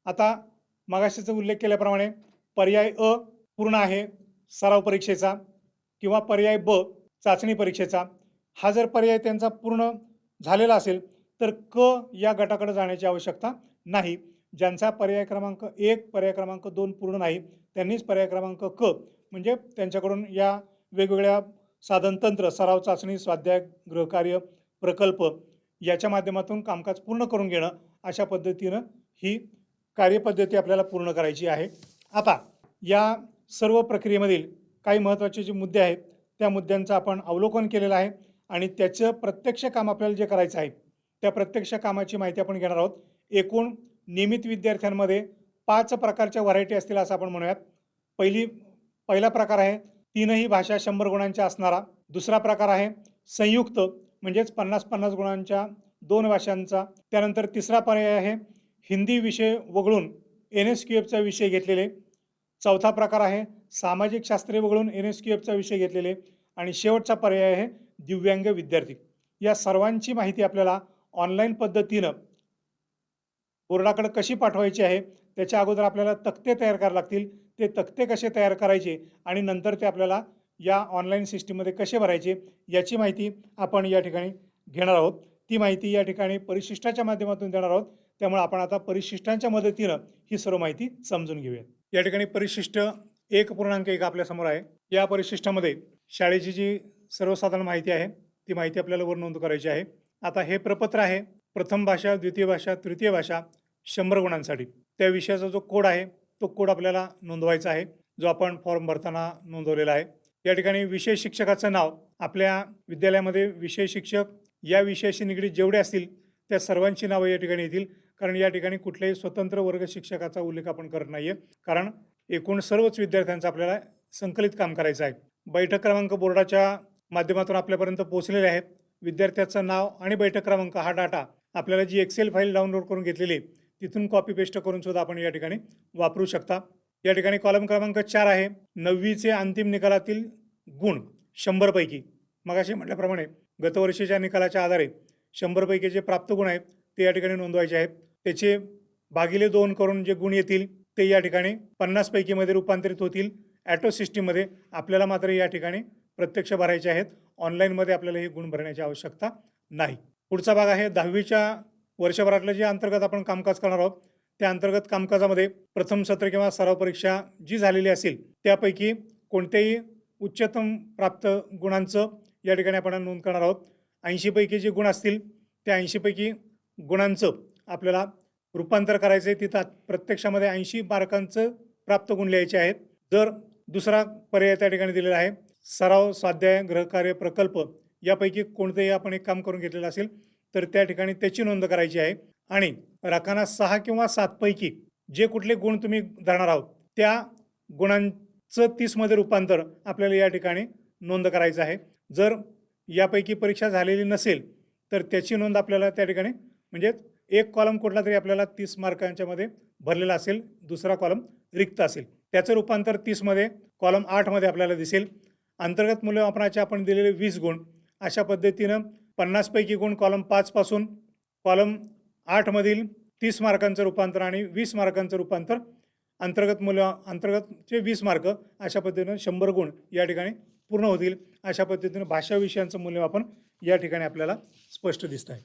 आता मगाशीचा उल्लेख केल्याप्रमाणे पर्याय अ पूर्ण आहे सराव परीक्षेचा किंवा पर्याय ब चाचणी परीक्षेचा. हा जर पर्याय त्यांचा पूर्ण झालेला असेल तर क या गटाकडे जाण्याची आवश्यकता नाही. ज्यांचा पर्याय क्रमांक 1, पर्याय क्रमांक 2 पूर्ण नाही त्यांनीच पर्याय क्रमांक क म्हणजे त्यांच्याकडून या वेगवेगळ्या साधनतंत्र, सराव, चाचणी, स्वाध्याय, गृहकार्य, प्रकल्प याच्या माध्यमातून कामकाज पूर्ण करून घेणं, अशा पद्धतीनं ही कार्यपद्धती आपल्याला पूर्ण करायची आहे. आता या सर्व प्रक्रियेमधील काही महत्त्वाचे जे मुद्दे आहेत त्या मुद्द्यांचं आपण अवलोकन केलेलं आहे आणि त्याचं प्रत्यक्ष काम आपल्याला जे करायचं आहे त्या प्रत्यक्ष कामाची माहिती आपण घेणार आहोत. एकूण नियमित विद्यार्थ्यांमध्ये 5 प्रकारच्या व्हरायटी असतील असं आपण म्हणूयात. पहिला प्रकार आहे 3ही भाषा 100 गुणांच्या असणारा. दुसरा प्रकार आहे संयुक्त म्हणजेच 50-50 गुणांच्या 2 भाषांचा. त्यानंतर तिसरा पर्याय आहे हिंदी विषय वगळून NSQFचा विषय घेतलेले. चौथा प्रकार आहे सामाजिक शास्त्रे वगळून NSQFचा विषय घेतलेले आणि शेवटचा पर्याय आहे दिव्यांग विद्यार्थी. या सर्वांची माहिती आपल्याला ऑनलाईन पद्धतीनं बोर्डाकडे कशी पाठवायची आहे त्याच्या अगोदर आपल्याला तक्ते तयार करावे लागतील. ते तक्ते कसे तयार करायचे आणि नंतर ते आपल्याला या ऑनलाईन सिस्टीममध्ये कसे भरायचे याची माहिती आपण या ठिकाणी घेणार आहोत. ती माहिती या ठिकाणी परिशिष्टाच्या माध्यमातून देणार आहोत. त्यामुळे आपण आता परिशिष्टांच्या मदतीनं ही सर्व माहिती समजून घेऊया. या ठिकाणी परिशिष्ट 1.1 आपल्यासमोर आहे. या परिशिष्टामध्ये शाळेची जी सर्वसाधारण माहिती आहे ती माहिती आपल्याला वर नोंद करायची आहे. आता हे प्रपत्र आहे प्रथम भाषा, द्वितीय भाषा, तृतीय भाषा 100 गुणांसाठी. त्या विषयाचा जो कोड आहे तो कोड आपल्याला नोंदवायचा आहे, जो आपण फॉर्म भरताना नोंदवलेला आहे. या ठिकाणी विषय शिक्षकाचं नाव, आपल्या विद्यालयामध्ये विषय शिक्षक या विषयाशी निगडीत जेवढे असतील त्या सर्वांची नावं या ठिकाणी येतील. कारण या ठिकाणी कुठल्याही स्वतंत्र वर्ग शिक्षकाचा उल्लेख आपण करत नाहीये, कारण एकूण सर्वच विद्यार्थ्यांचं आपल्याला संकलित काम करायचं आहे. बैठक क्रमांक बोर्डाच्या माध्यमातून आपल्यापर्यंत पोहोचलेले आहेत. विद्यार्थ्याचं नाव आणि बैठक क्रमांक हा डाटा आपल्याला जी एक्सेल फाईल डाउनलोड करून घेतलेली तिथून कॉपी पेस्ट करून सुद्धा आपण या ठिकाणी वापरू शकता. या ठिकाणी कॉलम क्रमांक 4 आहे 9वीचे अंतिम निकालातील गुण 100 पैकी. मगाशी म्हटल्याप्रमाणे गतवर्षीच्या निकालाच्या आधारे 100 पैकी जे प्राप्त गुण आहेत ते या ठिकाणी नोंदवायचे आहेत. त्याचे भागिले 2 करून जे गुण येतील ते या ठिकाणी 50 पैकीमध्ये रूपांतरित होतील ॲटो सिस्टीममध्ये. आपल्याला मात्र या ठिकाणी प्रत्यक्ष भरायचे आहेत. ऑनलाईनमध्ये आपल्याला हे गुण भरण्याची आवश्यकता नाही. पुढचा भाग आहे 10वीच्या वर्षभरातलं जे अंतर्गत आपण कामकाज करणार आहोत त्या अंतर्गत कामकाजामध्ये प्रथम सत्र किंवा सराव परीक्षा जी झालेली असेल त्यापैकी कोणत्याही उच्चतम प्राप्त गुणांचं या ठिकाणी आपण नोंद करणार आहोत. 80 पैकी जे गुण असतील त्या 80 पैकी गुणांचं आपल्याला रूपांतर करायचं आहे. तिथं प्रत्यक्षामध्ये 80 मार्कांचं प्राप्त गुण लिहायचे आहेत. जर दुसरा पर्याय त्या ठिकाणी दिलेला आहे सराव, स्वाध्याय, गृहकार्य, प्रकल्प यापैकी कोणतेही आपण एक काम करून घेतलेलं असेल तर त्या ठिकाणी त्याची नोंद करायची आहे. आणि राखाना 6 किंवा 7 पैकी जे कुठले गुण तुम्ही धरणार आहोत त्या गुणांचं 30 मध्ये रूपांतर आपल्याला या ठिकाणी नोंद करायचं आहे. जर यापैकी परीक्षा झालेली नसेल तर त्याची नोंद आपल्याला त्या ठिकाणी म्हणजे एक कॉलम कुठला तरी आपल्याला 30 मार्कांच्या मध्ये भरलेला असेल, दुसरा कॉलम रिक्त असेल, त्याचं रूपांतर 30 मध्ये कॉलम 8 मध्ये आपल्याला दिसेल. अंतर्गत मूल्यमापनाचे आपण दिलेले 20 गुण अशा पद्धतीनं 50 पैकी गुण कॉलम 5 पासून कॉलम 8 मधील 30 मार्कांचं रूपांतर आणि 20 मार्कांचं रूपांतर अंतर्गतचे 20 मार्क अशा पद्धतीनं 100 गुण या ठिकाणी पूर्ण होतील. अशा पद्धतीनं भाषा विषयांचं मूल्यमापन या ठिकाणी आपल्याला स्पष्ट दिसतं आहे.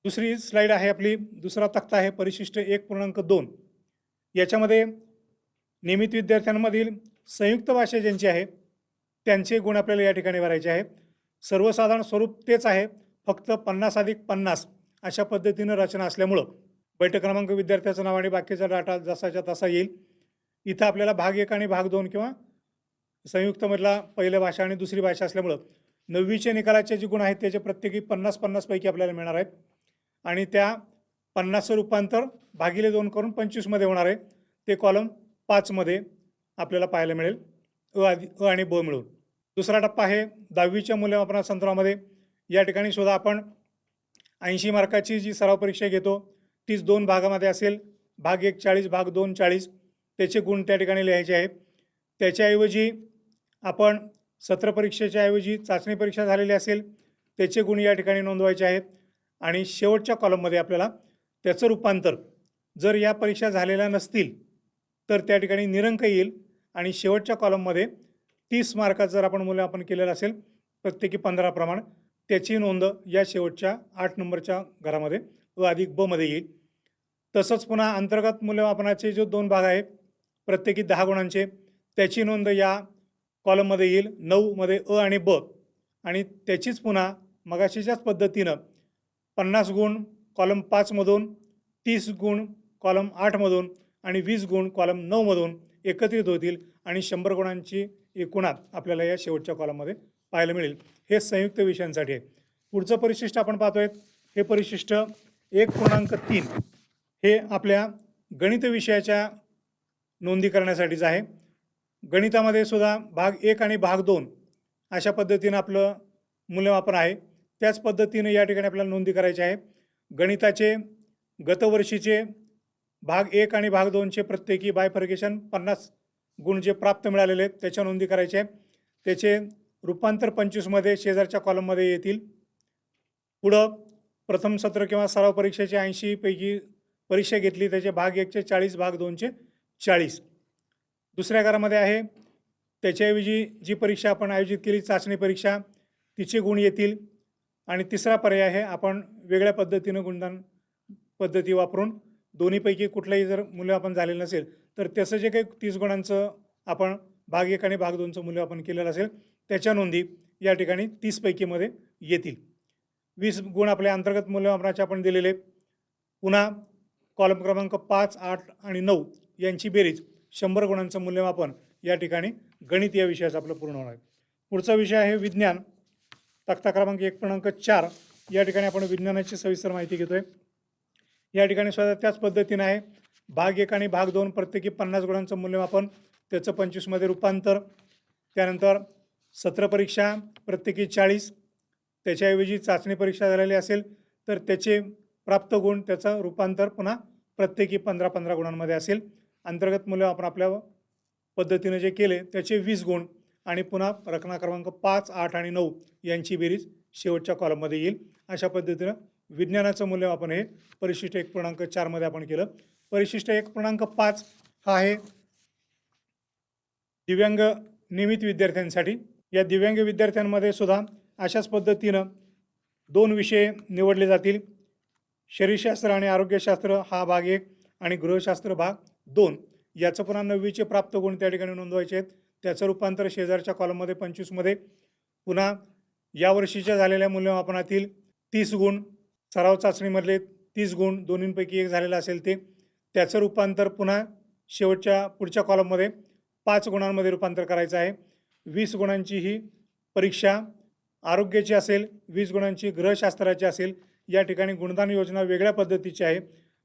दुसरी स्लाईड आहे आपली, दुसरा तक्ता आहे परिशिष्ट 1.2. याच्यामध्ये नियमित विद्यार्थ्यांमधील संयुक्त भाषा ज्यांची आहे त्यांचे गुण आपल्याला या ठिकाणी भरायचे आहे. सर्वसाधारण स्वरूप तेच आहे, फक्त 50+50 अशा पद्धतीनं रचना असल्यामुळं बैठक क्रमांक विद्यार्थ्याचं नाव आणि बाकीचा डाटा जसाच्या तसा येईल. इथं आपल्याला भाग 1 आणि भाग 2 किंवा संयुक्तमधला पहिल्या भाषा आणि दुसरी भाषा असल्यामुळं 9वीचे निकालाचे जे गुण आहेत त्याचे प्रत्येकी 50-50 पैकी आपल्याला मिळणार आहेत आणि त्या 50चं रूपांतर भागिले 2 करून 25मध्ये होणार आहे. ते कॉलम 5मध्ये आपल्याला पाहायला मिळेल, अ आणि ब मिळून. दुसरा टप्पा आहे 10वीच्या मूल्यमापनासंदर्भामध्ये. या ठिकाणी सुद्धा आपण 80 मार्काची जी सराव परीक्षा घेतो तीच 2 भागामध्ये असेल. भाग 1 40, भाग 2 40. त्याचे गुण त्या ठिकाणी लिहायचे आहेत. त्याच्याऐवजी आपण सत्र परीक्षेच्या ऐवजी चाचणी परीक्षा झालेली असेल त्याचे गुण या ठिकाणी नोंदवायचे आहेत आणि शेवटच्या कॉलममध्ये आपल्याला त्याचं रूपांतर जर या परीक्षा झालेल्या नसतील तर त्या ठिकाणी निरंक येईल आणि शेवटच्या कॉलममध्ये 30 मार्काचं जर आपण मूल्यमापन केलेलं असेल प्रत्येकी 15 प्रमाण त्याची नोंद या शेवटच्या 8 नंबरच्या घरामध्ये अ अधिक ब मध्ये येईल. तसंच पुन्हा अंतर्गत मूल्यमापनाचे जो 2 भाग आहेत प्रत्येकी 10 गुणांचे त्याची नोंद या कॉलममध्ये येईल 9 मध्ये अ आणि ब आणि त्याचीच पुन्हा मगाशीच्याच पद्धतीनं 50 गुण कॉलम 5 मधून, 30 गुण कॉलम 8 मधून आणि 20 गुण कॉलम 9 मधून एकत्रित होतील आणि 100 गुणांची एकूणात आपल्याला या शेवटच्या कॉलममध्ये पाहायला मिळेल. हे संयुक्त विषयांसाठी आहे. पुढचं परिशिष्ट आपण पाहतोय, हे परिशिष्ट 1.3 हे आपल्या गणित विषयाच्या नोंदी करण्यासाठीच आहे. गणितामध्ये सुद्धा भाग 1 आणि भाग 2 अशा पद्धतीनं आपलं मूल्यमापन आहे. त्याच पद्धतीनं या ठिकाणी आपल्याला नोंदी करायची आहे. गणिताचे गतवर्षीचे भाग 1 आणि भाग 2चे प्रत्येकी बायफर्गेशन 50 गुण जे प्राप्त मिळालेले आहेत त्याच्या नोंदी करायचे आहे. त्याचे रूपांतर 25मध्ये शेजारच्या कॉलममध्ये येतील. पुढं प्रथम सत्र किंवा सराव परीक्षेचे 80 पैकी परीक्षा घेतली त्याचे भाग 1चे 40, भाग 2चे 40. दुसऱ्या घरामध्ये आहे त्याच्याऐवजी जी परीक्षा आपण आयोजित केली चाचणी परीक्षा तिचे गुण येतील. आणि तिसरा पर्याय आहे आपण वेगळ्या पद्धतीनं गुणदान पद्धती वापरून दोन्हीपैकी कुठलंही जर मूल्यमापन झालेलं नसेल तर त्याचं जे काही 30 गुणांचं आपण भाग 1 आणि भाग 2चं मूल्यमापन केलेलं असेल त्याच्या नोंदी या ठिकाणी 30 पैकीमध्ये येतील. 20 गुण आपल्या अंतर्गत मूल्यमापनाचे आपण दिलेले. पुन्हा कॉलम क्रमांक 5, 8 आणि 9 यांची बेरीज 100 गुणांचं मूल्यमापन या ठिकाणी गणित या विषयाचं आपलं पूर्ण होणार आहे. पुढचा विषय आहे विज्ञान. तक्ता क्रमांक 1.4 या ठिकाणी आपण विज्ञानाची सविस्तर माहिती घेतोय. या ठिकाणी सुद्धा त्याच पद्धतीने आहे. भाग 1 आणि भाग 2 प्रत्येकी 50 गुणांचं मूल्यमापन त्याचं 25मध्ये रूपांतर. त्यानंतर सत्र परीक्षा प्रत्येकी 40 त्याच्याऐवजी चाचणी परीक्षा झालेली असेल तर त्याचे प्राप्त गुण त्याचं रूपांतर पुन्हा प्रत्येकी 15-15 गुणांमध्ये असेल. अंतर्गत मूल्यमापन आपल्या पद्धतीने जे केले त्याचे 20 गुण आणि पुन्हा रचना क्रमांक 5, 8 आणि 9 यांची बेरीज शेवटच्या कॉलममध्ये येईल. अशा पद्धतीनं विज्ञानाचं मूल्यमापन हे परिशिष्ट 1.4 मध्ये आपण केलं. परिशिष्ट 1.5 हा आहे दिव्यांग नियमित विद्यार्थ्यांसाठी. या दिव्यांग विद्यार्थ्यांमध्ये सुद्धा अशाच पद्धतीनं 2 विषय निवडले जातील. शरीरशास्त्र आणि आरोग्यशास्त्र हा भाग 1 आणि गृहशास्त्र भाग 2. याचं पुन्हा 9वीचे प्राप्त गुण त्या ठिकाणी नोंदवायचे आहेत. त्याचं रूपांतर शेजारच्या कॉलममध्ये 25मध्ये. पुन्हा यावर्षीच्या झालेल्या मूल्यमापनातील 30 गुण सराव चाचणीमधले 30 गुण दोन्हींपैकी एक झालेलं असेल ते त्याचं रूपांतर पुन्हा शेवटच्या पुढच्या कॉलममध्ये 5 गुणांमध्ये रूपांतर करायचं आहे. 20 गुणांची ही परीक्षा आरोग्याची असेल, 20 गुणांची गृहशास्त्राची असेल. या ठिकाणी गुणदान योजना वेगळ्या पद्धतीची आहे.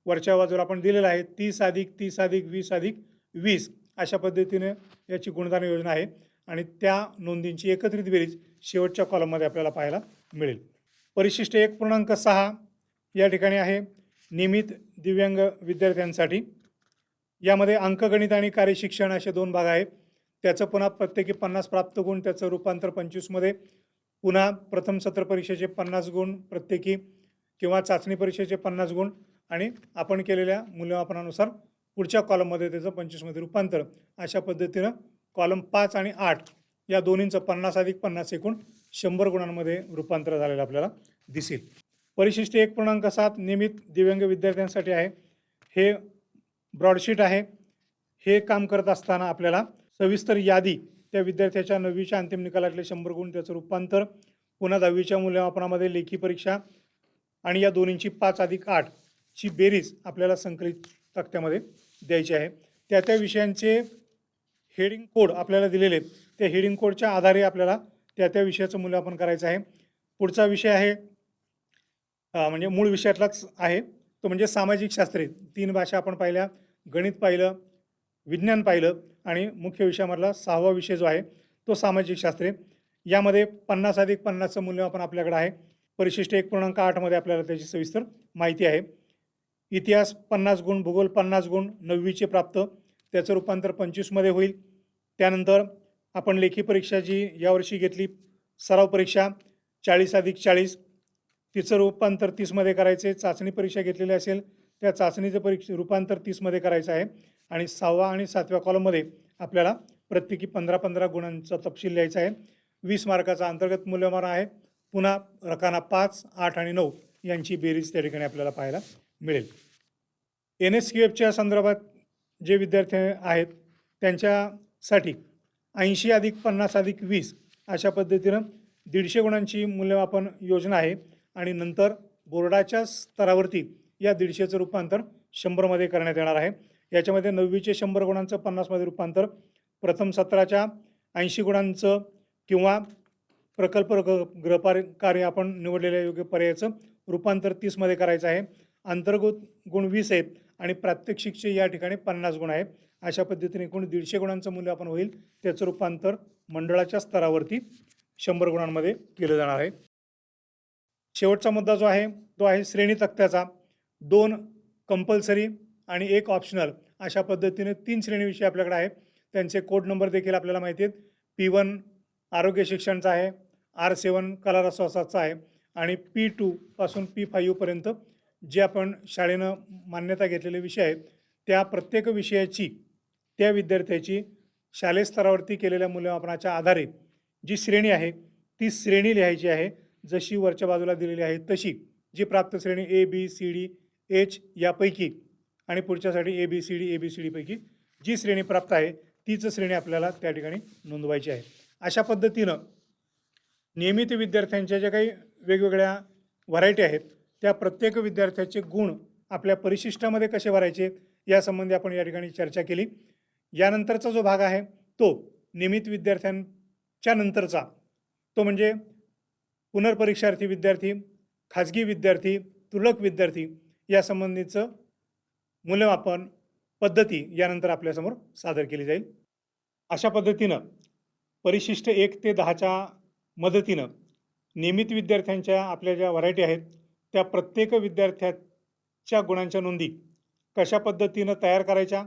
वरच्या बाजूला आपण दिलेलं आहे 30+30+20+20 अशा पद्धतीने याची गुणदान योजना आहे आणि त्या नोंदींची एकत्रित बेरीज शेवटच्या कॉलममध्ये आपल्याला पाहायला मिळेल. परिशिष्ट 1.6 या ठिकाणी आहे नियमित दिव्यांग विद्यार्थ्यांसाठी. यामध्ये अंकगणित आणि कार्यशिक्षण असे 2 भाग आहेत. त्याचं पुन्हा प्रत्येकी 50 प्राप्त गुण त्याचं रूपांतर 25मध्ये. पुन्हा प्रथम सत्र परीक्षेचे 50 गुण प्रत्येकी किंवा चाचणी परीक्षेचे 50 गुण आणि आपण केलेल्या मूल्यमापनानुसार पुढच्या कॉलममध्ये त्याचं 25मध्ये रूपांतर. अशा पद्धतीनं कॉलम 5 आणि 8 या दोन्हींचं 50+50 एकूण 100 गुणांमध्ये रूपांतर झालेलं आपल्याला दिसेल. परिशिष्ट 1.7 नियमित दिव्यांग विद्यार्थ्यांसाठी आहे. हे ब्रॉडशीट आहे. हे काम करत असताना आपल्याला सविस्तर यादी, त्या विद्यार्थ्याच्या 9वीच्या अंतिम निकालातले 100 गुण, त्याचं रूपांतर, पुन्हा 10वीच्या मूल्यमापनामध्ये लेखी परीक्षा आणि या दोन्हींची 5+8 ची बेरीज आपल्याला संकलित तक्त्यामध्ये द्यायची आहे. त्या त्या विषयांचे हेडिंग कोड आपल्याला दिलेले आहेत. त्या हेडिंग कोडच्या आधारे आपल्याला त्या त्या विषयाचं मूल्यमापन करायचं आहे. पुढचा विषय आहे म्हणजे मूळ विषयातलाच आहे, तो म्हणजे सामाजिक शास्त्रे. 3 भाषा आपण पाहिल्या, गणित पाहिलं, विज्ञान पाहिलं आणि मुख्य विषयामधला 6वा विषय जो आहे तो सामाजिक शास्त्रे. यामध्ये 50+50चं मूल्यमापन आपल्याकडे आहे. परिशिष्ट 1.8 मध्ये आपल्याला त्याची सविस्तर माहिती आहे. इतिहास 50 गुण, भूगोल 50 गुण, 9वीचे प्राप्त, त्याचं रूपांतर 25मध्ये होईल. त्यानंतर आपण लेखी परीक्षा जी यावर्षी घेतली, सराव परीक्षा 40+40, तिचं रूपांतर 30मध्ये करायचे. चाचणी परीक्षा घेतलेली असेल त्या चाचणीचं रूपांतर 30मध्ये करायचं आहे. आणि 6वा आणि 7व्या कॉलममध्ये आपल्याला प्रत्येकी 15-15 गुणांचा तपशील लिहायचा आहे. 20 मार्काचा अंतर्गत मूल्यमापन आहे. पुन्हा रकाना 5, 8 आणि 9 यांची बेरीज त्या ठिकाणी आपल्याला पाहायला मिळेल. NSQFच्या संदर्भात जे विद्यार्थी आहेत त्यांच्यासाठी 80+50+20 अशा पद्धतीनं 150 गुणांची मूल्यमापन योजना आहे. आणि नंतर बोर्डाच्या स्तरावरती या 150चं रूपांतर 100मध्ये करण्यात येणार आहे. याच्यामध्ये 9वीचे 100 गुणांचं 50मध्ये रूपांतर, प्रथम सत्राच्या 80 गुणांचं किंवा प्रकल्प गृहकार्य आपण निवडलेल्या योग्य पर्यायाचं रूपांतर 30मध्ये करायचं आहे. अंतर्गत गुण 20 आहेत आणि प्रात्यक्षिकचे या ठिकाणी 50 गुण आहेत. अशा पद्धतीने एकूण 150 गुणांचं मूल्यमापन होईल. त्याचं रूपांतर मंडळाच्या स्तरावरती 100 गुणांमध्ये केलं जाणार आहे. शेवटचा मुद्दा जो आहे तो आहे श्रेणी तक्त्याचा. 2 कंपल्सरी आणि 1 ऑप्शनल अशा पद्धतीने 3 श्रेणी विषय आपल्याकडे आहेत. त्यांचे कोड नंबर देखील आपल्याला माहिती आहेत. P1 आरोग्य शिक्षणचा आहे, R7 कला रसवासाचा आहे आणि P2 पासून P5 पर्यंत जे आपण शाळेनं मान्यता घेतलेले विषय आहेत त्या प्रत्येक विषयाची त्या विद्यार्थ्याची शालेय स्तरावरती केलेल्या मूल्यमापनाच्या आधारे जी श्रेणी आहे ती श्रेणी लिहायची आहे. जशी वरच्या बाजूला दिलेली आहे तशी, जी प्राप्त श्रेणी ABCD H यापैकी आणि पुढच्यासाठी ABCD पैकी जी श्रेणी प्राप्त आहे तीच श्रेणी आपल्याला त्या ठिकाणी नोंदवायची आहे. अशा पद्धतीनं नियमित विद्यार्थ्यांच्या ज्या काही वेगवेगळ्या व्हरायटी आहेत त्या प्रत्येक विद्यार्थ्याचे गुण आपल्या परिशिष्टामध्ये कसे भरायचे यासंबंधी आपण या ठिकाणी चर्चा केली. यानंतरचा जो भाग आहे तो नियमित विद्यार्थ्यांच्या नंतरचा, तो म्हणजे पुनर्परीक्षार्थी विद्यार्थी, खाजगी विद्यार्थी, तुरळक विद्यार्थी यासंबंधीचं मूल्यमापन पद्धती यानंतर आपल्यासमोर सादर केली जाईल. अशा पद्धतीनं परिशिष्ट 1 ते 10च्या मदतीनं नियमित विद्यार्थ्यांच्या आपल्या ज्या व्हरायटी आहेत त्या प्रत्येक विद्यार्थ्याच्या गुणांच्या नोंदी कशा पद्धतीनं तयार करायच्या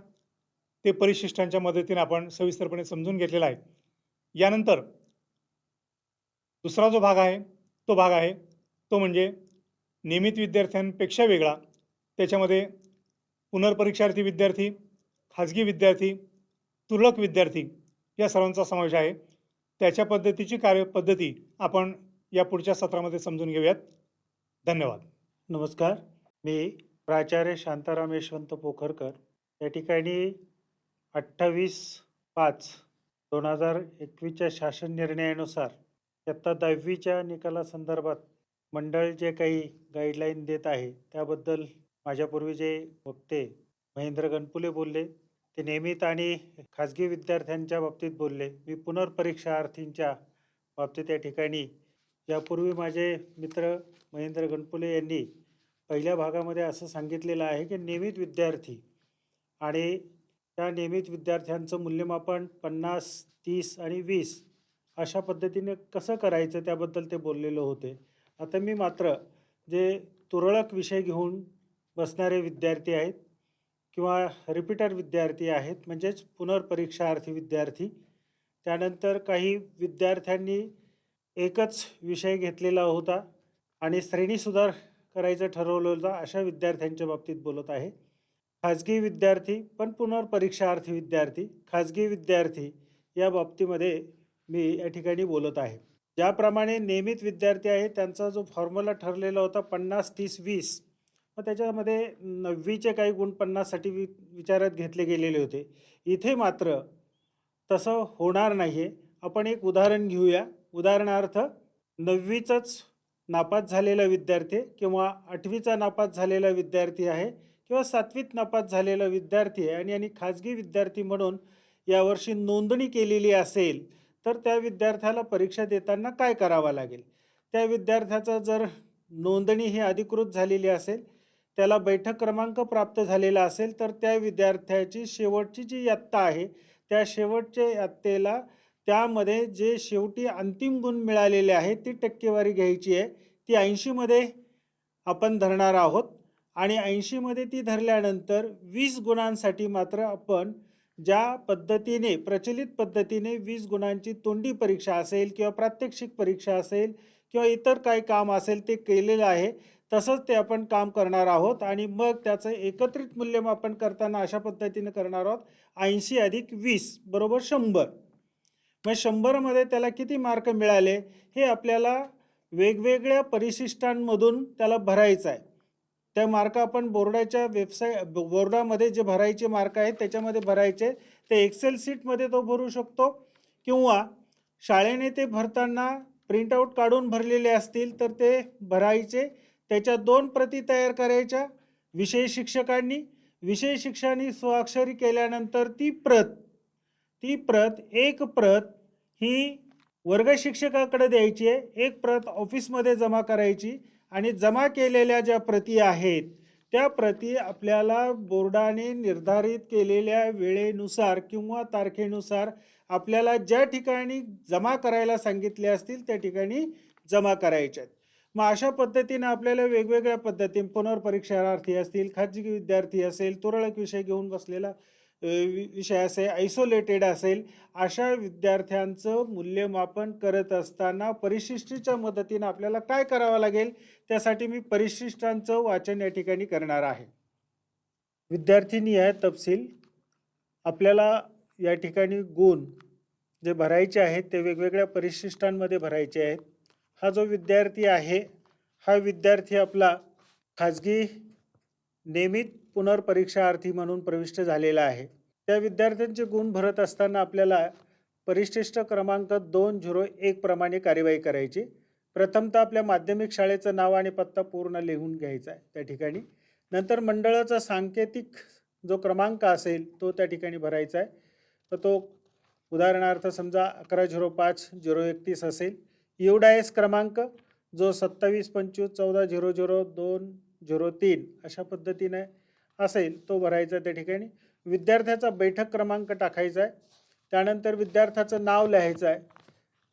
ते परिशिष्टांच्या मदतीनं आपण सविस्तरपणे समजून घेतलेला आहे. यानंतर दुसरा जो भाग आहे तो म्हणजे नियमित विद्यार्थ्यांपेक्षा वेगळा. त्याच्यामध्ये पुनर्परीक्षार्थी विद्यार्थी, खाजगी विद्यार्थी, तुरळक विद्यार्थी या सर्वांचा समावेश आहे. त्याच्या पद्धतीची कार्यपद्धती आपण या पुढच्या सत्रामध्ये समजून घेऊयात. धन्यवाद. नमस्कार, मी प्राचार्य शांताराम यशवंत पोखरकर. या ठिकाणी 28/5/2021च्या शासन निर्णयानुसार इयत्ता 10वीच्या निकालासंदर्भात मंडळ जे काही गाईडलाईन देत आहे त्याबद्दल माझ्यापूर्वी जे वक्ते महेंद्र गणपुले बोलले ते नियमित आणि खाजगी विद्यार्थ्यांच्या बाबतीत बोलले. मी पुनर्परीक्षार्थींच्या बाबतीत या ठिकाणी यापूर्वी माझे मित्र महेंद्र गणपुले यांनी पहिल्या भागामध्ये असं सांगितलेलं आहे की नियमित विद्यार्थी आणि त्या नियमित विद्यार्थ्यांचं मूल्यमापन 50, 30 आणि 20 अशा पद्धतीने कसं करायचं त्याबद्दल ते बोललेले होते. आता मी मात्र जे तुरळक विषय घेऊन बसणारे विद्यार्थी आहेत किंवा रिपीटर विद्यार्थी आहेत म्हणजेच पुनर्परीक्षार्थी विद्यार्थी, त्यानंतर काही विद्यार्थ्यांनी एकच विषय घेतलेला होता आणि श्रेणी सुधार करायचं ठरवलं होतं अशा विद्यार्थ्यांच्या बाबतीत बोलत आहे. खाजगी विद्यार्थी पण पुनर्परीक्षार्थी विद्यार्थी, खाजगी विद्यार्थी या बाबतीमध्ये मी या ठिकाणी बोलत आहे. ज्याप्रमाणे नियमित विद्यार्थी आहे त्यांचा जो फॉर्म्युला ठरलेला होता 50-30-20, मग त्याच्यामध्ये 9वीचे काही गुण 50साठी विचारात घेतले गेलेले होते. इथे मात्र तसं होणार नाही आहे. आपण एक उदाहरण घेऊया. उदाहरणार्थ 9वीचाच नापास झालेला विद्यार्थी किंवा 8वीचा नापास झालेला विद्यार्थी आहे किंवा 7वीत नापास झालेला विद्यार्थी आहे आणि खाजगी विद्यार्थी म्हणून यावर्षी नोंदणी केलेली असेल, तर त्या विद्यार्थ्याला परीक्षा देताना काय करावं लागेल? त्या विद्यार्थ्याचा जर नोंदणी ही अधिकृत झालेली असेल, त्याला बैठक क्रमांक प्राप्त झालेला असेल, तर त्या विद्यार्थ्याची शेवटची जी इयत्ता आहे, त्या शेवटच्या इयत्तेला त्यामध्ये जे शेवटी अंतिम गुण मिळालेले आहेत ती टक्केवारी घ्यायची आहे. ती 80मध्ये आपण धरणार आहोत आणि 80मध्ये ती धरल्यानंतर 20 गुणांसाठी मात्र आपण ज्या पद्धतीने प्रचलित पद्धतीने 20 गुणांची तोंडी परीक्षा असेल किंवा प्रात्यक्षिक परीक्षा असेल किंवा इतर काही काम असेल ते केलेलं आहे, तसंच ते आपण काम करणार आहोत आणि मग त्याचं एकत्रित मूल्यमापन करताना अशा पद्धतीने करणार आहोत 80 अधिक 20 बरोबर 100. मग 100मध्ये त्याला किती मार्क मिळाले हे आपल्याला वेगवेगळ्या परिशिष्टांमधून त्याला भरायचं आहे. त्या मार्क आपण बोर्डाच्या बोर्डामध्ये जे भरायचे मार्क आहेत त्याच्यामध्ये भरायचे. ते एक्सेल शीटमध्ये तो भरू शकतो किंवा शाळेने ते भरताना प्रिंटआउट काढून भरलेले असतील तर ते भरायचे. त्याच्या 2 प्रती तयार करायच्या विषय शिक्षकांनी. विषय शिक्षकांनी स्वाक्षरी केल्यानंतर ती प्रत एक प्रत ही वर्ग शिक्षकाकडे द्यायची आहे, एक प्रत ऑफिसमध्ये जमा करायची आणि जमा केलेल्या ज्या प्रती आहेत त्या प्रती आपल्याला बोर्डाने निर्धारित केलेल्या वेळेनुसार किंवा तारखेनुसार आपल्याला ज्या ठिकाणी जमा करायला सांगितले असतील त्या ठिकाणी जमा करायच्या आहेत. मग अशा पद्धतीने आपल्याला वेगवेगळ्या पद्धतीने पुनर्परीक्षार्थी असतील, खाजगी विद्यार्थी असेल, तुरळक विषय घेऊन बसलेला विषय असेल, आयसोलेटेड असेल, अशा विद्यार्थ्यांचं मूल्यमापन करत असताना परिशिष्टीच्या मदतीने आपल्याला काय करावं लागेल त्यासाठी मी परिशिष्टांचं वाचन या ठिकाणी करणार आहे. विद्यार्थीनिहाय तपशील आपल्याला या ठिकाणी गुण जे भरायचे आहेत ते वेगवेगळ्या परिशिष्टांमध्ये भरायचे आहेत. हा जो विद्यार्थी आहे हा विद्यार्थी आपला खाजगी नियमित पुनर्परीक्षार्थी म्हणून प्रविष्ट झालेला आहे. त्या विद्यार्थ्यांचे गुण भरत असताना आपल्याला परिशिष्ट क्रमांक 201 प्रमाणे कार्यवाही करायची. प्रथमतः आपल्या माध्यमिक शाळेचं नाव आणि पत्ता पूर्ण लिहून घ्यायचा आहे त्या ठिकाणी. नंतर मंडळाचा सांकेतिक जो क्रमांक असेल तो त्या ठिकाणी भरायचा आहे. तर तो उदाहरणार्थ समजा 1105-031 असेल. UDIS क्रमांक जो 2725-1400-203 अशा पद्धतीने असेल तो भरायचा त्या ठिकाणी. विद्यार्थ्याचा बैठक क्रमांक टाकायचा आहे. त्यानंतर विद्यार्थ्याचं नाव लिहायचं आहे.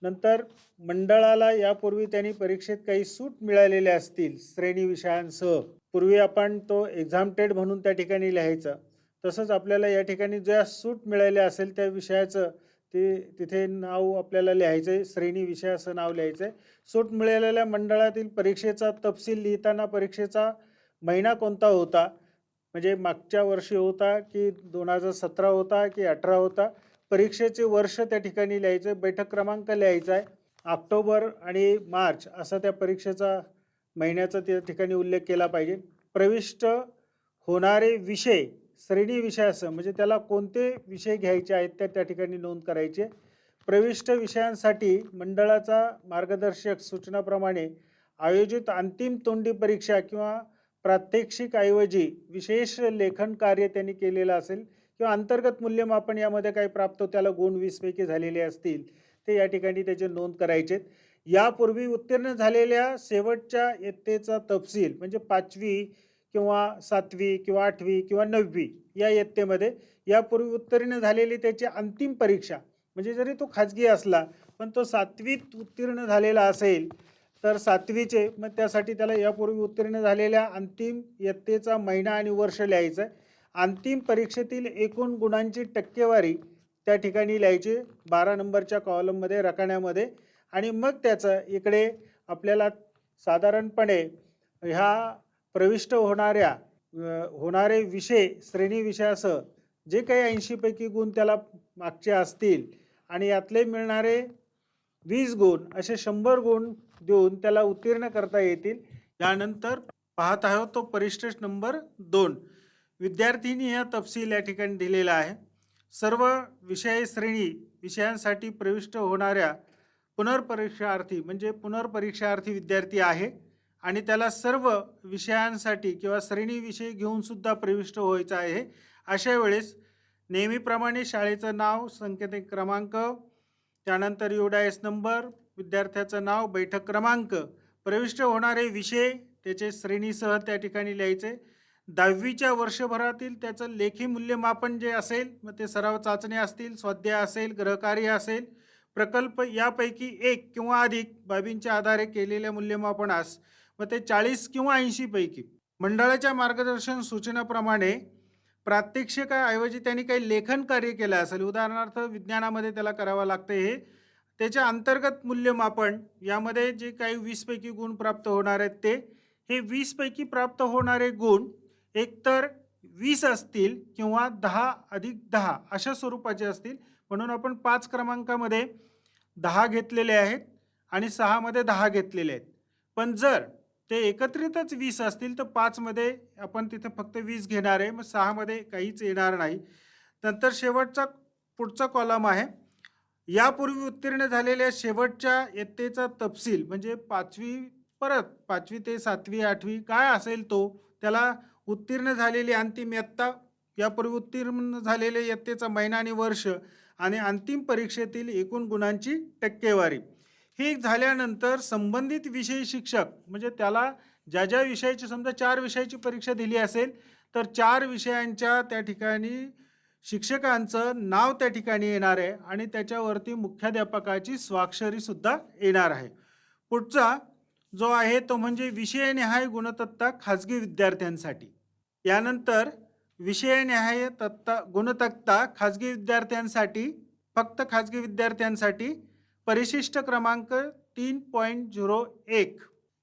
नंतर मंडळाला यापूर्वी त्यांनी परीक्षेत काही सूट मिळालेले असतील श्रेणी विषयांसह, पूर्वी आपण तो एक्झामटेड म्हणून त्या ठिकाणी लिहायचं. तसंच आपल्याला या ठिकाणी ज्या सूट मिळाल्या असेल त्या विषयाचं तिथे नाव आपल्याला लिहायचं आहे, श्रेणी विषय असं नाव लिहायचं आहे. सूट मिळालेल्या मंडळातील परीक्षेचा तपशील लिहिताना परीक्षेचा महिना कोणता होता, म्हणजे मागच्या वर्षी होता की 2017 होता की 18 होता, परीक्षेचे वर्ष त्या ठिकाणी लिहायचं आहे. बैठक क्रमांक लिहायचा आहे. ऑक्टोबर आणि मार्च असा त्या परीक्षेचा महिन्याचा त्या ठिकाणी उल्लेख केला पाहिजे. प्रविष्ट होणारे विषय श्रेणी विषयासह म्हणजे त्याला कोणते विषय घ्यायचे आहेत त्या ठिकाणी नोंद करायचे. प्रविष्ट विषयांसाठी मंडळाचा मार्गदर्शक सूचनाप्रमाणे आयोजित अंतिम तोंडी परीक्षा किंवा प्रात्यक्षिकऐवजी विशेष लेखन कार्य त्यांनी केलेलं असेल किंवा अंतर्गत मूल्यमापन यामध्ये काही प्राप्त त्याला गुण 20 पैकी झालेले असतील ते या ठिकाणी त्याची नोंद करायचे. यापूर्वी उत्तीर्ण झालेल्या शेवटच्या इयत्तेचा तपशील म्हणजे 5वी किंवा 7वी किंवा 8वी किंवा 9वी या इयत्तेमध्ये यापूर्वी उत्तीर्ण झालेली त्याची अंतिम परीक्षा, म्हणजे जरी तो खाजगी असला पण तो 7वीत उत्तीर्ण झालेला असेल तर 7वीचे मग त्यासाठी त्याला यापूर्वी उत्तीर्ण झालेल्या अंतिम इयत्तेचा महिना आणि वर्ष लिहायचं आहे. अंतिम परीक्षेतील एकूण गुणांची टक्केवारी त्या ठिकाणी लिहायची 12 नंबरच्या कॉलममध्ये रकान्यामध्ये. आणि मग त्याचं इकडे आपल्याला साधारणपणे ह्या प्रविष्ट होणारे विषय श्रेणी विषयासह जे काही 80 पैकी गुण त्याला मागचे असतील आणि यातले मिळणारे 20 गुण असे 100 गुण देऊन त्याला उत्तीर्ण करता येतील. यानंतर पाहत आहोत तो परिशिष्ट नंबर 2. विद्यार्थ्यांनी हा तपशील या ठिकाणी दिलेला आहे. सर्व विषय श्रेणी विषयांसाठी प्रविष्ट होणाऱ्या पुनर्परीक्षार्थी म्हणजे पुनर्परीक्षार्थी विद्यार्थी आहे आणि त्याला सर्व विषयांसाठी किंवा श्रेणी विषय घेऊन सुद्धा प्रविष्ट व्हायचं आहे. अशा वेळेस नेहमीप्रमाणे शाळेचं नाव, संकेतिक क्रमांक, त्यानंतर UDIS नंबर, विद्यार्थ्याचं नाव, बैठक क्रमांक, प्रविष्ट होणारे विषय त्याचे श्रेणीसह त्या ठिकाणी लिहायचे. 10वीच्या वर्षभरातील त्याचं लेखी मूल्यमापन जे असेल, मग ते सराव चाचणी असतील, स्वाध्याय असेल, गृहकार्य असेल, प्रकल्प यापैकी एक किंवा अधिक बाबींच्या आधारे केलेल्या मूल्यमापनास मग ते 40 किंवा 80 पैकी मंडळाच्या मार्गदर्शन सूचनाप्रमाणे प्रात्यक्षिकाऐवजी त्यांनी काही लेखन कार्य केलं असेल, उदाहरणार्थ विज्ञानामध्ये त्याला करावं लागतं, हे त्याच्या अंतर्गत मूल्यमापन यामध्ये जे काही 20 पैकी गुण प्राप्त होणार आहेत ते हे 20 पैकी प्राप्त होणारे गुण एकतर 20 असतील किंवा 10+10 अशा स्वरूपाचे असतील. म्हणून आपण 5 क्रमांकामध्ये 10 घेतलेले आहेत आणि 6 मध्ये 10 घेतलेले आहेत. पण जर ते एकत्रितच 20 असतील तर 5 मध्ये आपण तिथे फक्त 20 घेणार आहे, मग 6 मध्ये काहीच येणार नाही. नंतर शेवटचा पुढचा कॉलम आहे, यापूर्वी उत्तीर्ण झालेल्या शेवटच्या इयत्तेचा तपशील म्हणजे 5वी ते 7वी 8वी काय असेल तो, त्याला उत्तीर्ण झालेली अंतिम इयत्ता, यापूर्वी उत्तीर्ण झालेले इयत्तेचा महिना आणि वर्ष आणि अंतिम परीक्षेतील एकूण गुणांची टक्केवारी. हे झाल्यानंतर संबंधित विषय शिक्षक म्हणजे त्याला ज्या ज्या विषयाची, समजा 4 विषयाची परीक्षा दिली असेल तर 4 विषयांच्या त्या ठिकाणी शिक्षकांचं नाव त्या ठिकाणी येणार आहे आणि त्याच्यावरती मुख्याध्यापकाची स्वाक्षरी सुद्धा येणार आहे. पुढचा जो आहे तो म्हणजे विषयनिहाय गुणतक्ता खाजगी विद्यार्थ्यांसाठी. यानंतर विषयनिहाय गुणतक्ता खाजगी विद्यार्थ्यांसाठी, फक्त खाजगी विद्यार्थ्यांसाठी परिशिष्ट क्रमांक 3.01.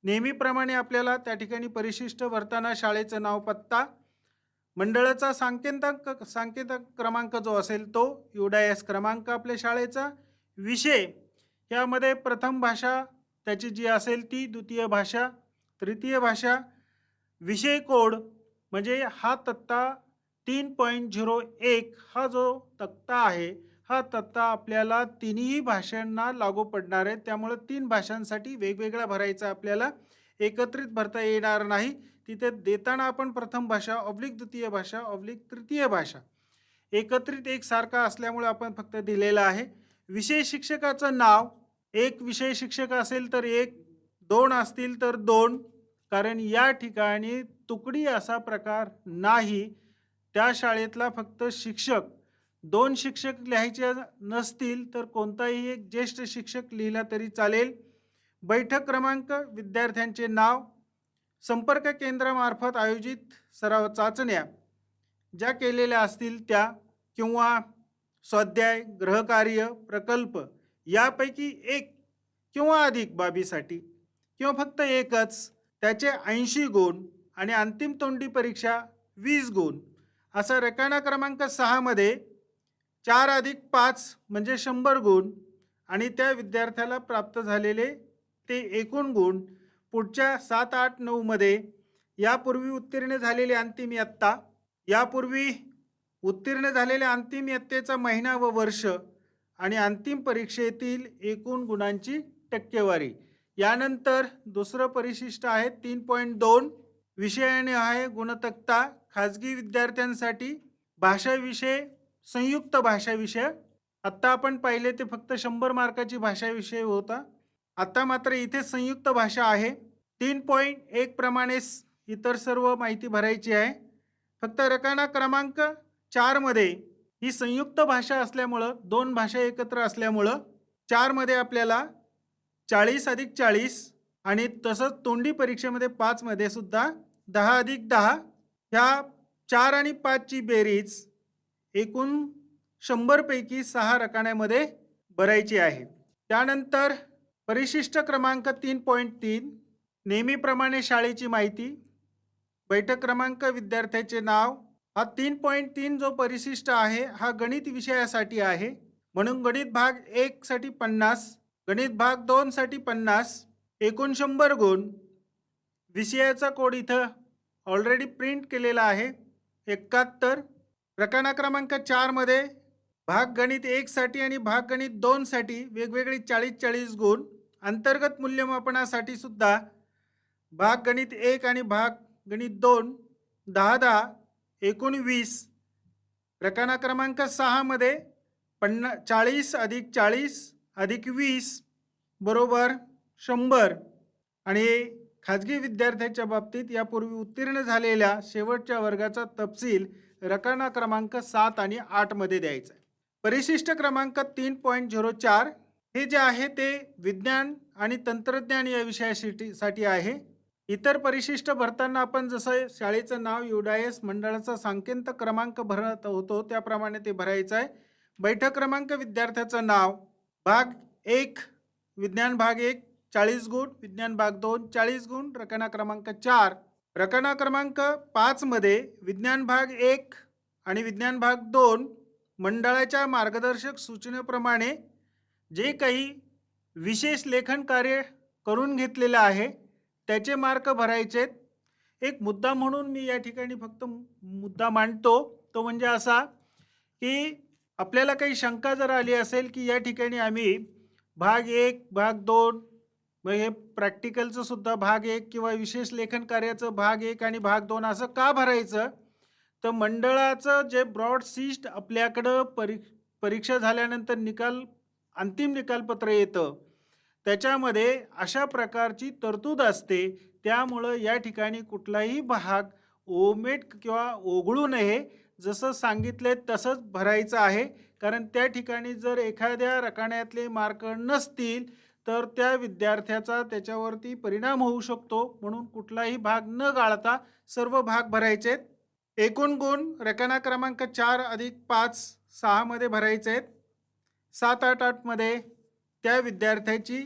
नेहमीप्रमाणे आपल्याला त्या ठिकाणी परिशिष्ट भरताना शाळेचं नाव, पत्ता, मंडळाचा सांकेतिक क्रमांक जो असेल तो, UDIS क्रमांक आपल्या शाळेचा, विषय यामध्ये प्रथम भाषा त्याची जी असेल ती, द्वितीय भाषा, तृतीय भाषा, विषय कोड म्हणजे हा तक्ता 3.01 हा जो तक्ता आहे हा तक्ता आपल्याला तिन्ही भाषांना लागू पडणार आहे. त्यामुळे 3 भाषांसाठी वेगवेगळा भरायचा, आपल्याला एकत्रित भरता येणार नाही. तिथे देताना आपण प्रथम भाषा द्वितीय भाषा तृतीय भाषा एकत्रित एकसारखा असल्यामुळे आपण फक्त दिलेलं आहे. विषय शिक्षकाचं नाव, एक विषय शिक्षक असेल तर 1, 2 असतील तर 2, कारण या ठिकाणी तुकडी असा प्रकार नाही. त्या शाळेतला फक्त शिक्षक, 2 शिक्षक लिहायचे नसतील तर कोणताही एक ज्येष्ठ शिक्षक लिहिला तरी चालेल. बैठक क्रमांक, विद्यार्थ्यांचे नाव, संपर्क केंद्रामार्फत आयोजित सराव चाचण्या ज्या केलेल्या असतील त्या किंवा स्वाध्याय, गृहकार्य, प्रकल्प यापैकी एक किंवा अधिक बाबीसाठी किंवा फक्त एकच त्याचे 80 गुण आणि अंतिम तोंडी परीक्षा 20 गुण. असा रकाना क्रमांक 6 मध्ये 4+5 म्हणजे 100 गुण आणि त्या विद्यार्थ्याला प्राप्त झालेले ते एकूण गुण. पुढच्या 7, 8, 9 मध्ये यापूर्वी उत्तीर्ण झालेले अंतिम इयत्ता, यापूर्वी उत्तीर्ण झालेल्या अंतिम इयत्तेचा महिना व वर्ष आणि अंतिम परीक्षेतील एकूण गुणांची टक्केवारी. यानंतर दुसरं परिशिष्ट आहे 3.2 विषयनिहाय गुणतक्ता खाजगी विद्यार्थ्यांसाठी, भाषा विषय, संयुक्त भाषा विषय. आत्ता आपण पाहिले ते फक्त 100 मार्काची भाषा विषय होता, आता मात्र इथे संयुक्त भाषा आहे. 3.1 प्रमाणे इतर सर्व माहिती भरायची आहे. फक्त रकाना क्रमांक 4 मध्ये ही संयुक्त भाषा असल्यामुळं, 2 भाषा एकत्र असल्यामुळं 4 मध्ये आपल्याला 40+40 आणि तसंच तोंडी परीक्षेमध्ये 5 मध्ये सुद्धा 10+10 ह्या 4 आणि 5 ची बेरीज एकूण 100 पैकी 6 रकान्यामध्ये भरायची आहे. त्यानंतर परिशिष्ट क्रमांक 3.3 नेहमीप्रमाणे शाळेची माहिती, बैठक क्रमांक, विद्यार्थ्याचे नाव. हा 3.3 जो परिशिष्ट आहे हा गणित विषयासाठी आहे, म्हणून गणित भाग 1 साठी 50, गणित भाग 2 साठी 50, एकूण 100 गुण. विषयाचा कोड इथं ऑलरेडी प्रिंट केलेला आहे 71. प्रकरण क्रमांक 4 मध्ये भाग गणित 1 साठी आणि भाग गणित 2 साठी वेगवेगळे 40-40 गुण. अंतर्गत मूल्यमापनासाठी सुद्धा भाग गणित 1 आणि भाग गणित 2 10-10 एकूण 20. प्रकरण क्रमांक 6 मध्ये 40 अधिक 40 अधिक 20 बरोबर 100. आणि खाजगी विद्यार्थ्यांच्या बाबतीत यापूर्वी उत्तीर्ण झालेल्या शेवटच्या वर्गाचा तपशील प्रकरण क्रमांक 7 आणि 8 मध्ये द्यायचा आहे. परिशिष्ट क्रमांक 3.04 हे जे आहे ते विज्ञान आणि तंत्रज्ञान या विषयासाठी आहे. इतर परिशिष्ट भरताना आपण जसं शाळेचं नाव, युडायस, मंडळाचा सांकेत क्रमांक भरत होतो त्याप्रमाणे ते भरायचं आहे. बैठक क्रमांक, विद्यार्थ्याचं नाव. भाग 1 विज्ञान भाग 1 40 गुण, विज्ञान भाग 2 40 गुण. प्रकरण क्रमांक 4. प्रकरण क्रमांक 5 मध्ये विज्ञान भाग 1 आणि विज्ञान भाग 2 मंडळाच्या मार्गदर्शक सूचनेप्रमाणे जे काही विशेष लेखन कार्य करून घेतलेलं आहे त्याचे मार्क भरायचे. एक मुद्दा म्हणून मी या ठिकाणी फक्त मुद्दा मांडतो, तो म्हणजे असा की आपल्याला काही शंका जर आली असेल की या ठिकाणी आम्ही भाग 1 भाग 2 मग हे प्रॅक्टिकलचं सुद्धा भाग 1 किंवा विशेष लेखन कार्याचं भाग 1 आणि भाग 2 असं का भरायचं, तर मंडळाचं जे ब्रॉड शिस्ट आपल्याकडं परीक्षा झाल्यानंतर अंतिम निकालपत्र येतं त्याच्यामध्ये अशा प्रकारची तरतूद असते. त्यामुळं या ठिकाणी कुठलाही भाग ओमेट किंवा ओघळू नये, जसं सांगितले तसंच भरायचं आहे. कारण त्या ठिकाणी जर एखाद्या रकान्यातले मार्क नसतील तर त्या विद्यार्थ्याचा त्याच्यावरती परिणाम होऊ शकतो. म्हणून कुठलाही भाग न गाळता सर्व भाग भरायचे. एकूण गुण रकाना क्रमांक 4 अधिक 5 6 मध्ये भरायचे आहेत. 7-8 मध्ये त्या विद्यार्थ्याची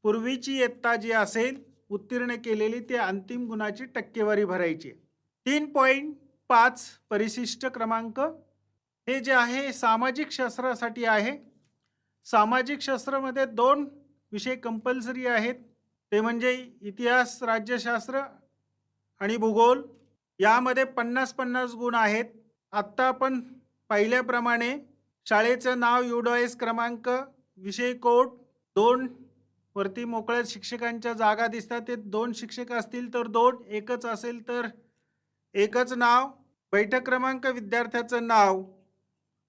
पूर्वीची इयत्ता जी असेल उत्तीर्ण केलेली ते अंतिम गुणाची टक्केवारी भरायची. 3.5 परिशिष्ट क्रमांक हे जे आहे सामाजिक शास्त्रासाठी आहे. सामाजिक शास्त्रामध्ये 2 विषय कंपल्सरी आहेत, ते म्हणजे इतिहास, राज्यशास्त्र आणि भूगोल. यामध्ये 50-50 गुण आहेत. आत्ता आपण पाहिल्याप्रमाणे शाळेचं नाव, युडायस क्रमांक, विषय कोड 2 वरती मोकळ्या शिक्षकांच्या जागा दिसतात. ते 2 शिक्षक असतील तर 2, एकच असेल तर एकच नाव. बैठक क्रमांक, विद्यार्थ्याचं नाव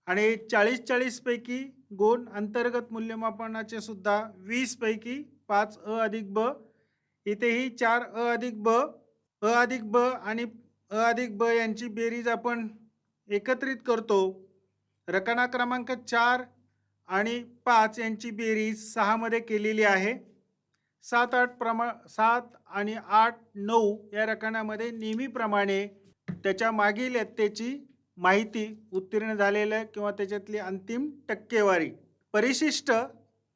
आणि 40-40 पैकी गुण. अंतर्गत मूल्यमापनाचे सुद्धा 20 पैकी 5 अ अधिक ब. इथेही 4 अ अधिक ब, अ अधिक ब आणि अ अधिक ब यांची बेरीज आपण एकत्रित करतो. रकाना क्रमांक 4 आणि 5 यांची बेरीज 6 मध्ये केलेली आहे. 7 आणि 8, 9 या रकान्यामध्ये नेहमीप्रमाणे त्याच्या मागील इयत्तेची माहिती, उत्तीर्ण झालेलं किंवा त्याच्यातली अंतिम टक्केवारी. परिशिष्ट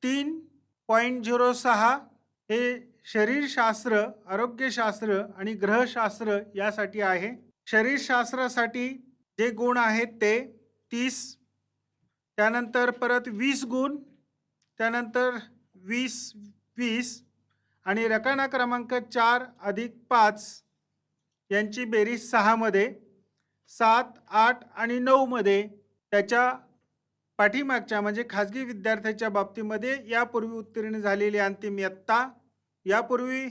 3.06 हे शरीरशास्त्र, आरोग्यशास्त्र आणि ग्रहशास्त्र यासाठी आहे. शरीरशास्त्रासाठी जे गुण आहेत ते 30, त्यानंतर परत 20 गुण, त्यानंतर 20 आणि रकाना क्रमांक 4 अधिक 5 यांची बेरीज 6 मध्ये. 7, 8 आणि 9 मध्ये त्याच्या पाठीमागच्या म्हणजे खाजगी विद्यार्थ्याच्या बाबतीमध्ये यापूर्वी उत्तीर्ण झालेली अंतिम इयत्ता, यापूर्वी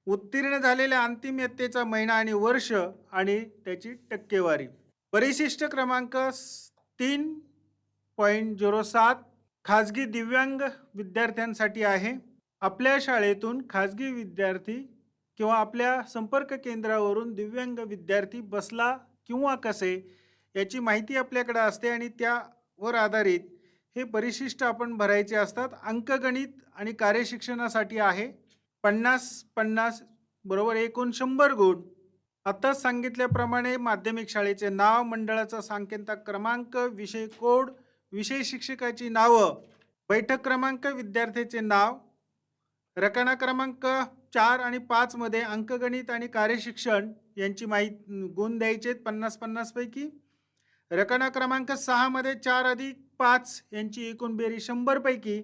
उत्तीर्ण झालेल्या अंतिम इयत्तेचा महिना आणि वर्ष आणि त्याची टक्केवारी. परिशिष्ट क्रमांक 3.07 खाजगी दिव्यांग विद्यार्थ्यांसाठी आहे. आपल्या शाळेतून खाजगी विद्यार्थी किंवा आपल्या संपर्क केंद्रावरून दिव्यांग विद्यार्थी बसला किंवा कसे याची माहिती आपल्याकडे असते आणि त्यावर आधारित हे परिशिष्ट आपण भरायचे असतात. अंकगणित आणि कार्यशिक्षणासाठी आहे. 50-50 बरोबर एकूण 100 गुण. आत्ताच सांगितल्याप्रमाणे माध्यमिक शाळेचे नाव, मंडळाचा सांकेताक क्रमांक, विषय कोड, विषय शिक्षकाची नावं, बैठक क्रमांक, विद्यार्थ्याचे नाव, रकाना क्रमांक 4 आणि 5 मध्ये अंकगणित आणि कार्यशिक्षण यांची गुण द्यायचे 50-50 पैकी. रकाना क्रमांक 6 मध्ये 4 अधिक 5 यांची एकूण बेरीज 100 पैकी.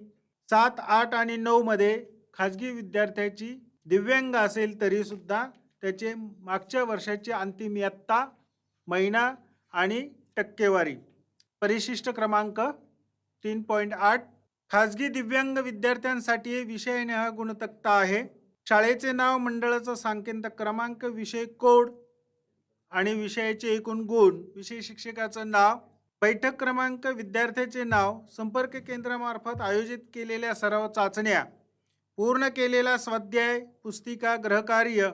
7, 8 आणि 9 मध्ये खाजगी विद्यार्थ्याची दिव्यांग असेल तरी सुद्धा त्याचे मागच्या वर्षाची अंतिम इयत्ता, महिना आणि टक्केवारी. परिशिष्ट क्रमांक 3.8 खाजगी दिव्यांग विद्यार्थ्यांसाठी विषयनिहाय गुणतक्ता आहे. शाळेचे नाव, मंडळाचा सांकेतिक क्रमांक, विषय कोड आणि विषयाचे एकूण गुण, विषय शिक्षकाचं नाव, बैठक क्रमांक, विद्यार्थ्याचे नाव, संपर्क केंद्रामार्फत आयोजित केलेल्या सराव चाचण्या, पूर्ण केलेला स्वाध्याय, पुस्तिका, गृहकार्य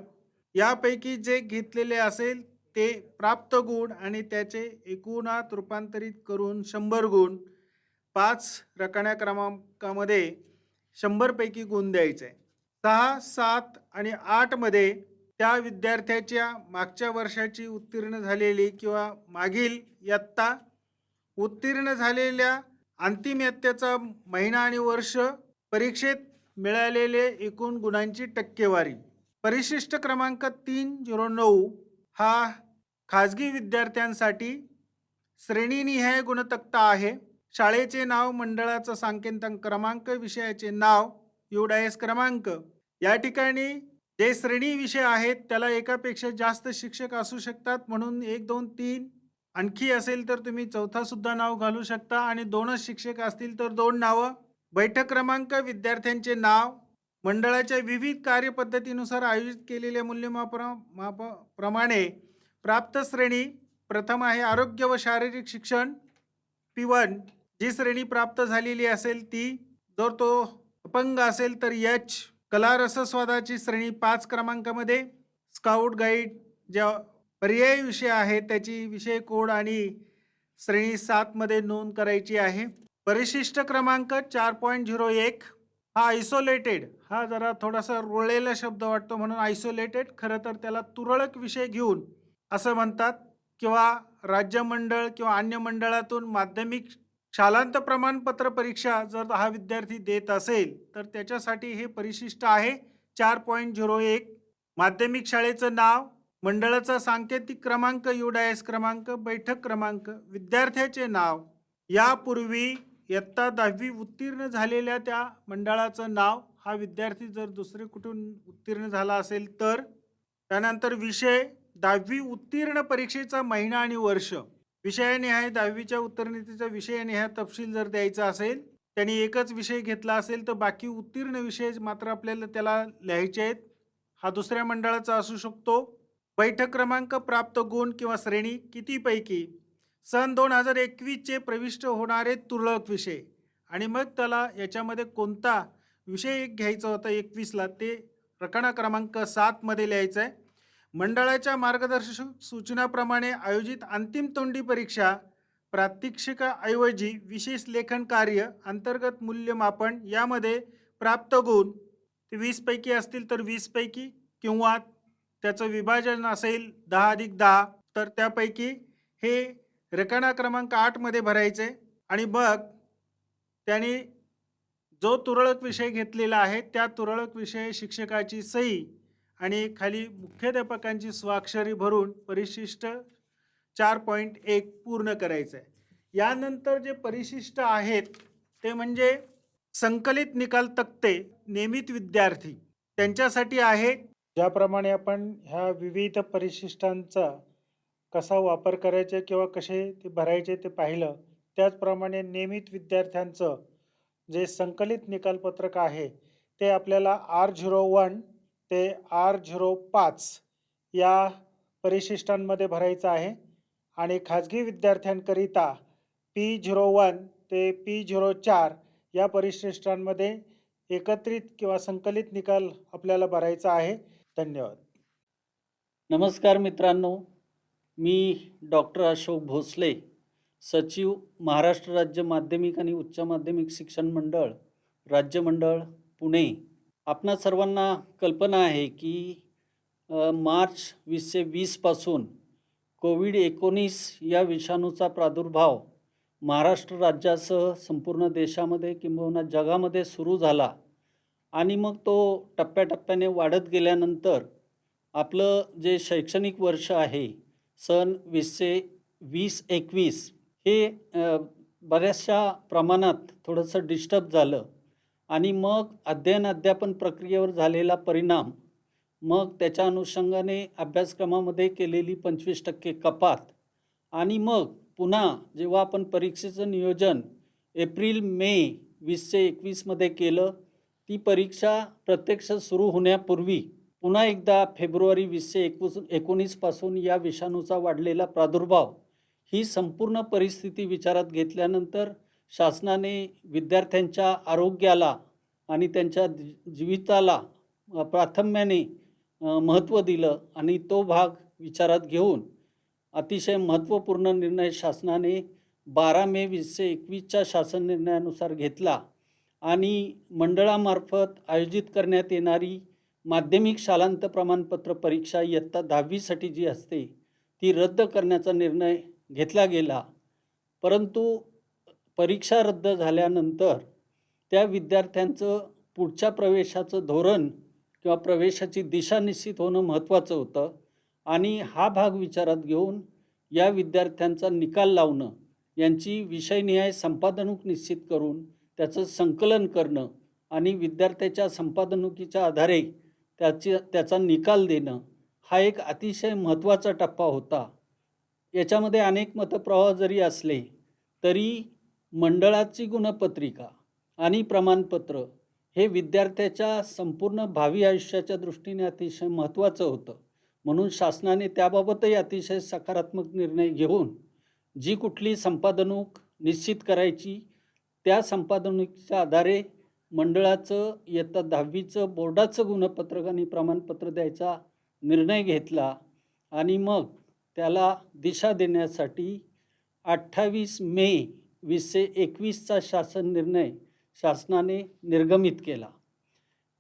यापैकी जे घेतलेले असेल ते प्राप्त गुण आणि त्याचे एकूणात रूपांतरित करून 100 गुण. 5 रकान्या क्रमांकामध्ये 100 पैकी गुण द्यायचे. 6, 7 आणि 8 मध्ये त्या विद्यार्थ्याच्या मागच्या वर्षाची उत्तीर्ण झालेली किंवा मागील इयत्ता, उत्तीर्ण झालेल्या अंतिम इयत्तेचा महिना आणि वर्ष, परीक्षेत मिळालेले एकूण गुणांची टक्केवारी. परिशिष्ट क्रमांक 309 हा खाजगी विद्यार्थ्यांसाठी श्रेणीनिहाय गुणतक्ता आहे. शाळेचे नाव, मंडळाचा सांकेतिक क्रमांक, विषयाचे नाव, UDIS क्रमांक. या ठिकाणी जे श्रेणी विषय आहेत त्याला एकापेक्षा जास्त शिक्षक असू शकतात, म्हणून 1, 2, 3 आणखी असेल तर तुम्ही चौथा सुद्धा नाव घालू शकता आणि 2च शिक्षक असतील तर 2 नावं. बैठक क्रमांक, विद्यार्थ्यांचे नाव, मंडळाच्या विविध कार्यपद्धतीनुसार आयोजित केलेल्या मूल्यमापनाप्रमाणे प्राप्त श्रेणी. प्रथम आहे आरोग्य व शारीरिक शिक्षण P1. जी श्रेणी प्राप्त झालेली असेल ती. जर तो अपंग असेल तर H. कला रसस्वादाची श्रेणी 5 क्रमांकामध्ये. स्काउट गाईड ज्या पर्यायी विषय आहे त्याची विषय कोड आणि श्रेणी 7 मध्ये नोंद करायची आहे. परिशिष्ट क्रमांक 4.01 हा आयसोलेटेड, हा जरा थोडासा रोळलेला शब्द वाटतो म्हणून आयसोलेटेड, खरं तर त्याला तुरळक विषय घेऊन असं म्हणतात, किंवा राज्य मंडळ किंवा अन्य मंडळातून माध्यमिक शालांत प्रमाणपत्र परीक्षा जर हा विद्यार्थी देत असेल तर त्याच्यासाठी हे परिशिष्ट आहे 4.01. माध्यमिक शाळेचं नाव, मंडळाचा सांकेतिक क्रमांक, UDIS क्रमांक, बैठक क्रमांक, विद्यार्थ्याचे नाव, यापूर्वी इयत्ता 10वी उत्तीर्ण झालेल्या त्या मंडळाचं नाव, हा विद्यार्थी जर दुसरे कुठून उत्तीर्ण झाला असेल तर. त्यानंतर विषय, 10वी उत्तीर्ण परीक्षेचा महिना आणि वर्ष. विषयानिहाय 10वीच्या उत्तीर्णतेचा विषयानिहाय तपशील जर द्यायचा असेल, त्यांनी एकच विषय घेतला असेल तर बाकी उत्तीर्ण विषय मात्र आपल्याला त्याला लिहायचे आहेत. हा दुसऱ्या मंडळाचा असू शकतो. बैठक क्रमांक, प्राप्त गुण किंवा श्रेणी कितीपैकी. सन 2021चे प्रविष्ट होणारे तुरळक विषय आणि मग त्याला याच्यामध्ये कोणता विषय एक घ्यायचा होता 21ला ते रकाना क्रमांक 7 मध्ये लिहायचं आहे. मंडळाच्या मार्गदर्शक सूचनाप्रमाणे आयोजित अंतिम तोंडी परीक्षा, प्रात्यक्षिकाऐवजी विशेष लेखन कार्य, अंतर्गत मूल्यमापन यामध्ये प्राप्त गुण ते 20 पैकी असतील तर 20 पैकी, किंवा त्याचं विभाजन असेल 10+10 तर त्यापैकी हे रकाना क्रमांक 8 मध्ये भरायचे. आणि मग त्याने जो तुरळक विषय घेतलेला आहे त्या तुरळक विषय शिक्षकाची सही आणि खाली मुख्याध्यापकांची स्वाक्षरी भरून परिशिष्ट 4.1 पूर्ण करायचं आहे. यानंतर जे परिशिष्ट आहेत ते म्हणजे संकलित निकाल तक्ते, नियमित विद्यार्थी त्यांच्यासाठी आहे. ज्याप्रमाणे आपण ह्या विविध परिशिष्टांचा कसा वापर करायचा किंवा कसे ते भरायचे ते पाहिलं, त्याचप्रमाणे नियमित विद्यार्थ्यांचं जे संकलित निकालपत्रक आहे ते आपल्याला R01 ते R05 या परिशिष्टांमध्ये भरायचं आहे. आणि खाजगी विद्यार्थ्यांकरिता P01 ते P04 या परिशिष्टांमध्ये एकत्रित किंवा संकलित निकाल आपल्याला भरायचा आहे. धन्यवाद. नमस्कार मित्रांनो, मी डॉक्टर अशोक भोसले, सचिव, महाराष्ट्र राज्य माध्यमिक आणि उच्च माध्यमिक शिक्षण मंडळ, राज्य मंडळ, पुणे. आपणा सर्वांना कल्पना आहे की मार्च 2020 पासून कोविड-19 या विषाणूचा प्रादुर्भाव महाराष्ट्र राज्यासह संपूर्ण देशामध्ये किंबहुना जगामध्ये सुरू झाला आणि मग तो टप्प्याटप्प्याने वाढत गेल्यानंतर आपलं जे शैक्षणिक वर्ष आहे सन 2021 हे बऱ्याचशा प्रमाणात थोडंसं डिस्टर्ब झालं आणि मग अध्ययन अध्यापन प्रक्रियेवर झालेला परिणाम, मग त्याच्या अनुषंगाने अभ्यासक्रमामध्ये केलेली 25% कपात आणि मग पुन्हा जेव्हा आपण परीक्षेचं नियोजन एप्रिल-मे 2021मध्ये केलं, ती परीक्षा प्रत्यक्ष सुरू होण्यापूर्वी पुन्हा एकदा फेब्रुवारी 2019 पासून या विषाणूचा वाढलेला प्रादुर्भाव, ही संपूर्ण परिस्थिती विचारात घेतल्यानंतर शासनाने विद्यार्थ्यांच्या आरोग्याला आणि त्यांच्या जीविताला प्राधान्याने महत्त्व दिलं आणि तो भाग विचारात घेऊन अतिशय महत्त्वपूर्ण निर्णय शासनाने 12 मे 2021च्या शासन निर्णयानुसार घेतला आणि मंडळामार्फत आयोजित करण्यात येणारी माध्यमिक शालांत प्रमाणपत्र परीक्षा इयत्ता 10वीसाठी जी असते ती रद्द करण्याचा निर्णय घेतला गेला. परंतु परीक्षा रद्द झाल्यानंतर त्या विद्यार्थ्यांचं पुढच्या प्रवेशाचं धोरण किंवा प्रवेशाची दिशा निश्चित होणं महत्त्वाचं होतं आणि हा भाग विचारात घेऊन या विद्यार्थ्यांचा निकाल लावणं, यांची विषयनिहाय संपादनूक निश्चित करून त्याचं संकलन करणं आणि विद्यार्थ्याच्या संपादनुकीच्या आधारे त्याचा निकाल देणं हा एक अतिशय महत्त्वाचा टप्पा होता. याच्यामध्ये अनेक मतप्रवाह जरी असले तरी मंडळाची गुणपत्रिका आणि प्रमाणपत्र हे विद्यार्थ्याच्या संपूर्ण भावी आयुष्याच्या दृष्टीने अतिशय महत्त्वाचं होतं. म्हणून शासनाने त्याबाबतही अतिशय सकारात्मक निर्णय घेऊन जी कुठली संपादनूक निश्चित करायची त्या संपादनुकीच्या आधारे मंडळाचं इयत्ता 10वीचं बोर्डाचं गुणपत्रक आणि प्रमाणपत्र द्यायचा निर्णय घेतला आणि मग त्याला दिशा देण्यासाठी 28 मे 2021चा शासन निर्णय शासनाने निर्गमित केला.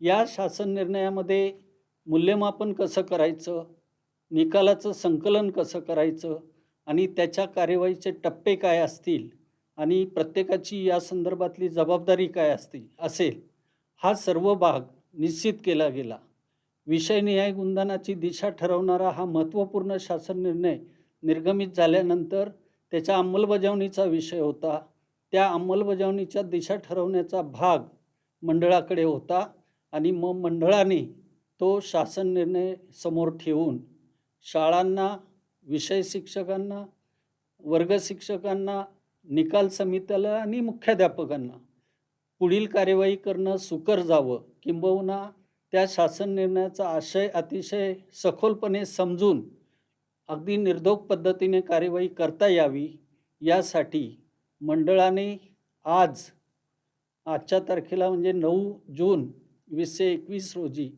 या शासन निर्णयामध्ये मूल्यमापन कसं करायचं, निकालाचं संकलन कसं करायचं आणि त्याच्या कार्यवाहीचे टप्पे काय असतील आणि प्रत्येकाची या संदर्भातली जबाबदारी काय असेल हा सर्व भाग निश्चित केला गेला. विषयनिहाय गुणदानाची दिशा ठरवणारा हा महत्त्वपूर्ण शासन निर्णय निर्गमित झाल्यानंतर त्याच्या अंमलबजावणीचा विषय होता. त्या अंमलबजावणीच्या दिशा ठरवण्याचा भाग मंडळाकडे होता आणि मग मंडळाने तो शासन निर्णय समोर ठेवून शाळांना, विषय शिक्षकांना, वर्ग शिक्षकांना, निकाल समित्याला आणि मुख्याध्यापकांना पुढील कार्यवाही करणं सुकर जावं, किंबहुना त्या शासन निर्णयाचा आशय अतिशय सखोलपणे समजून अगदी निर्धोक पद्धतीने कार्यवाही करता यावी, यासाठी मंडळाने आजच्या तारखेला म्हणजे 9 जून 2021 रोजी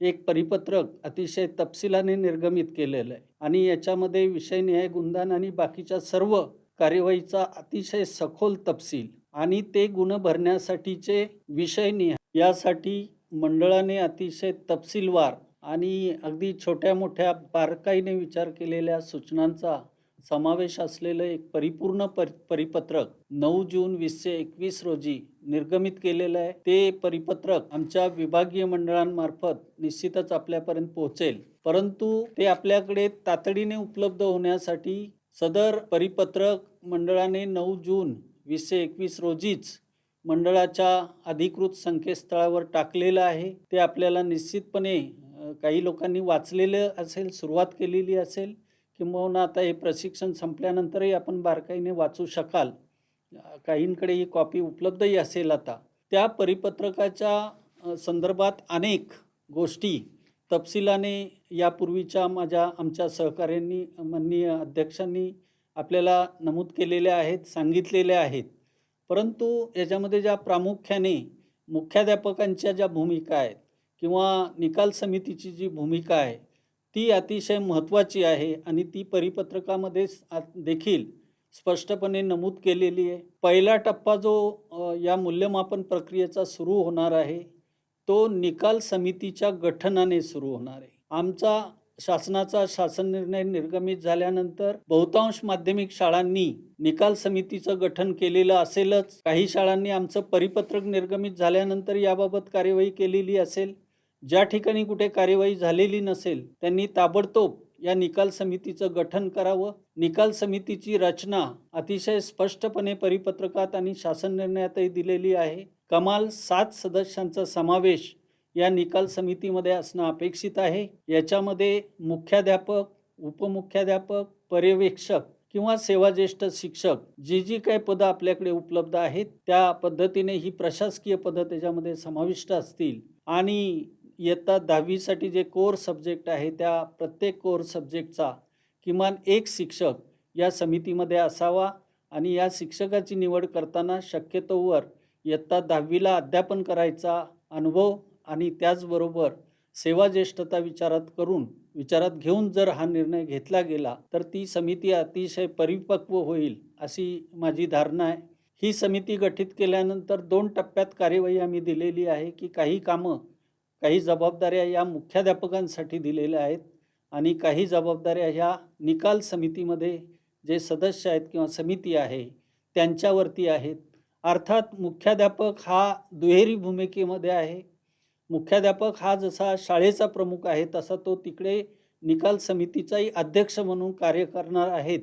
एक परिपत्रक अतिशय तपशिलाने निर्गमित केलेलं आहे आणि याच्यामध्ये विषयनिहाय गुणदान आणि बाकीच्या सर्व कार्यवाहीचा अतिशय सखोल तपशील आणि ते गुण भरण्यासाठीचे विषयनिहाय यासाठी मंडळाने अतिशय तपशीलवार आणि अगदी छोट्या मोठ्या बारकाईने विचार केलेल्या सूचनांचा समावेश असलेलं एक परिपूर्ण परिपत्रक 9 जून 2021 रोजी निर्गमित केलेलं आहे. ते परिपत्रक आमच्या विभागीय मंडळांमार्फत निश्चितच आपल्यापर्यंत पोहोचेल, परंतु ते आपल्याकडे तातडीने उपलब्ध होण्यासाठी सदर परिपत्रक मंडळाने 9 जून 2021 रोजीच मंडळाच्या अधिकृत संकेतस्थळावर टाकलेलं आहे. ते आपल्याला निश्चितपणे काही लोकांनी वाचलेलं असेल, सुरुवात केलेली असेल, किंबहुना आता हे प्रशिक्षण संपल्यानंतरही आपण बारकाईने वाचू शकाल. काहींकडे ही कॉपी उपलब्धही असेल. आता त्या परिपत्रकाच्या संदर्भात अनेक गोष्टी तपशिलाने यापूर्वीच्या आमच्या सहकाऱ्यांनी, माननीय अध्यक्षांनी आपल्याला नमूद केलेल्या आहेत, सांगितलेल्या आहेत. परंतु याच्यामध्ये ज्या प्रामुख्याने मुख्याध्यापकांच्या ज्या भूमिका आहेत किंवा निकाल समितीची जी भूमिका आहे ती अतिशय महत्त्वाची आहे आणि ती परिपत्रकामध्ये देखील स्पष्टपणे नमूद केलेली आहे. पहिला टप्पा जो या मूल्यमापन प्रक्रियेचा सुरू होणार आहे तो निकाल समितीच्या गठनाने सुरू होणार आहे. आमचा शासनाचा शासन निर्णय निर्गमित झाल्यानंतर बहुतांश माध्यमिक शाळांनी निकाल समितीचं गठन केलेलं असेलच. काही शाळांनी आमचं परिपत्रक निर्गमित झाल्यानंतर याबाबत कार्यवाही केलेली असेल. ज्या ठिकाणी कुठे कार्यवाही झालेली नसेल त्यांनी ताबडतोब या निकाल समितीचं गठन करावं. निकाल समितीची रचना अतिशय स्पष्टपणे परिपत्रकात आणि शासन निर्णयातही दिलेली आहे. कमाल 7 सदस्यांचा समावेश या निकाल समितीमध्ये असणं अपेक्षित आहे. याच्यामध्ये मुख्याध्यापक, उपमुख्याध्यापक, पर्यवेक्षक किंवा सेवाज्येष्ठ शिक्षक जी काही पदं आपल्याकडे उपलब्ध आहेत त्या पद्धतीने ही प्रशासकीय पदं त्याच्यामध्ये समाविष्ट असतील. आणि इयत्ता 10वीसाठी जे कोर सब्जेक्ट आहे त्या प्रत्येक कोर सब्जेक्टचा किमान एक शिक्षक या समितीमध्ये असावा. आणि या शिक्षकाची निवड करताना शक्यतोवर इयत्ता 10वीला अध्यापन करायचा अनुभव आणि त्याचबरोबर सेवाज्येष्ठता विचारात घेऊन जर हा निर्णय घेतला गेला तर ती समिती अतिशय परिपक्व होईल अशी माझी धारणा आहे. ही समिती गठीत केल्यानंतर 2 टप्प्यात कार्यवाही आम्ही दिलेली आहे की काही कामं, काही जबाबदाऱ्या या मुख्याध्यापकांसाठी दिलेल्या आहेत आणि काही जबाबदाऱ्या ह्या निकाल समितीमध्ये जे सदस्य आहेत किंवा समिती आहे त्यांच्यावरती आहेत. अर्थात मुख्याध्यापक हा दुहेरी भूमिकेमध्ये आहे. मुख्याध्यापक हा जसा शाळेचा प्रमुख आहे तसा तो तिकडे निकाल समितीचाही अध्यक्ष म्हणून कार्य करणार आहेत.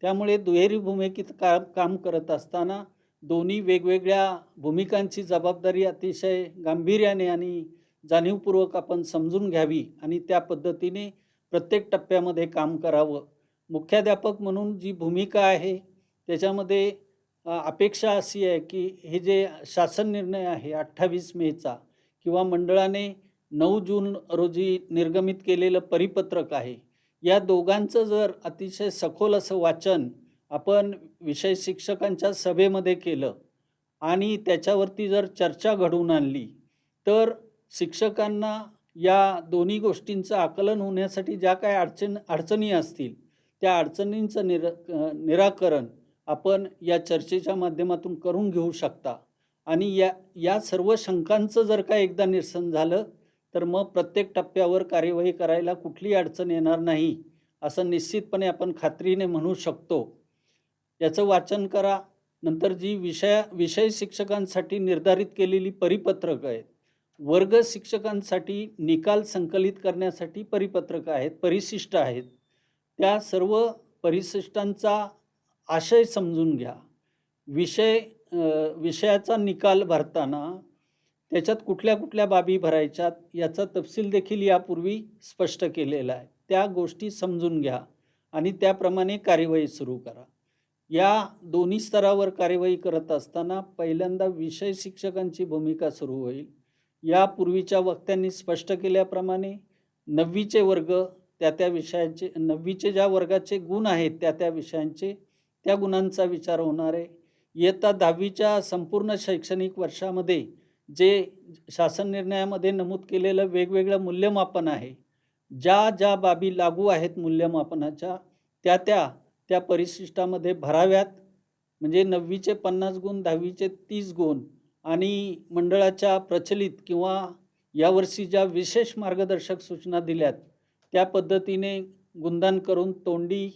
त्यामुळे दुहेरी भूमिकेत काम करत असताना दोन्ही वेगवेगळ्या भूमिकांची जबाबदारी अतिशय गांभीर्याने आणि जाणीवपूर्वक आपण समजून घ्यावी आणि त्या पद्धतीने प्रत्येक टप्प्यामध्ये काम करावं. मुख्याध्यापक म्हणून जी भूमिका आहे त्याच्यामध्ये अपेक्षा अशी आहे की हे जे शासन निर्णय आहे 28 मेचा किंवा मंडळाने 9 जून रोजी निर्गमित केलेलं परिपत्रक आहे, या दोघांचं जर अतिशय सखोल असं वाचन आपण विषय शिक्षकांच्या सभेमध्ये केलं आणि त्याच्यावरती जर चर्चा घडवून आणली तर शिक्षकांना या दोन्ही गोष्टींचं आकलन होण्यासाठी ज्या काय अडचणी असतील त्या अडचणींचं निराकरण आपण या चर्चेच्या माध्यमातून करून घेऊ शकता. आणि या सर्व शंकांचं जर का एकदा निरसन झालं तर मग प्रत्येक टप्प्यावर कार्यवाही करायला कुठलीही अडचण येणार नाही असं निश्चितपणे आपण खात्रीने म्हणू शकतो. याचं वाचन करा. नंतर जी विषय शिक्षकांसाठी निर्धारित केलेली परिपत्रक आहेत, वर्ग शिक्षकांसाठी निकाल संकलित करण्यासाठी परिपत्रक आहेत, परिशिष्ट आहेत, त्या सर्व परिशिष्टांचा आशय समजून घ्या. विषयाचा निकाल भरताना त्याच्यात कुठल्या बाबी भरायच्यात याचा तपशील देखील यापूर्वी स्पष्ट केलेला आहे. त्या गोष्टी समजून घ्या आणि त्याप्रमाणे कार्यवाही सुरू करा. या दोन्ही स्तरावर कार्यवाही करत असताना पहिल्यांदा विषय शिक्षकांची भूमिका सुरू होईल. यापूर्वीच्या वक्त्यांनी स्पष्ट केल्याप्रमाणे 9वीचे वर्ग त्या विषयाचे, 9वीचे ज्या वर्गाचे गुण आहेत त्या विषयांचे त्या गुणांचा विचार होणार आहे. इयत्ता 10वीच्या संपूर्ण शैक्षणिक वर्षामध्ये जे शासन निर्णयामध्ये नमूद केलेलं वेगवेगळं मूल्यमापन आहे, ज्या बाबी लागू आहेत मूल्यमापनाच्या त्या परिशिष्टामध्ये भराव्यात. म्हणजे 9वीचे 50 गुण, 10वीचे 30 गुण आणि मंडळाच्या प्रचलित किंवा यावर्षी ज्या विशेष मार्गदर्शक सूचना दिल्यात त्या पद्धतीने गुणदान करून तोंडी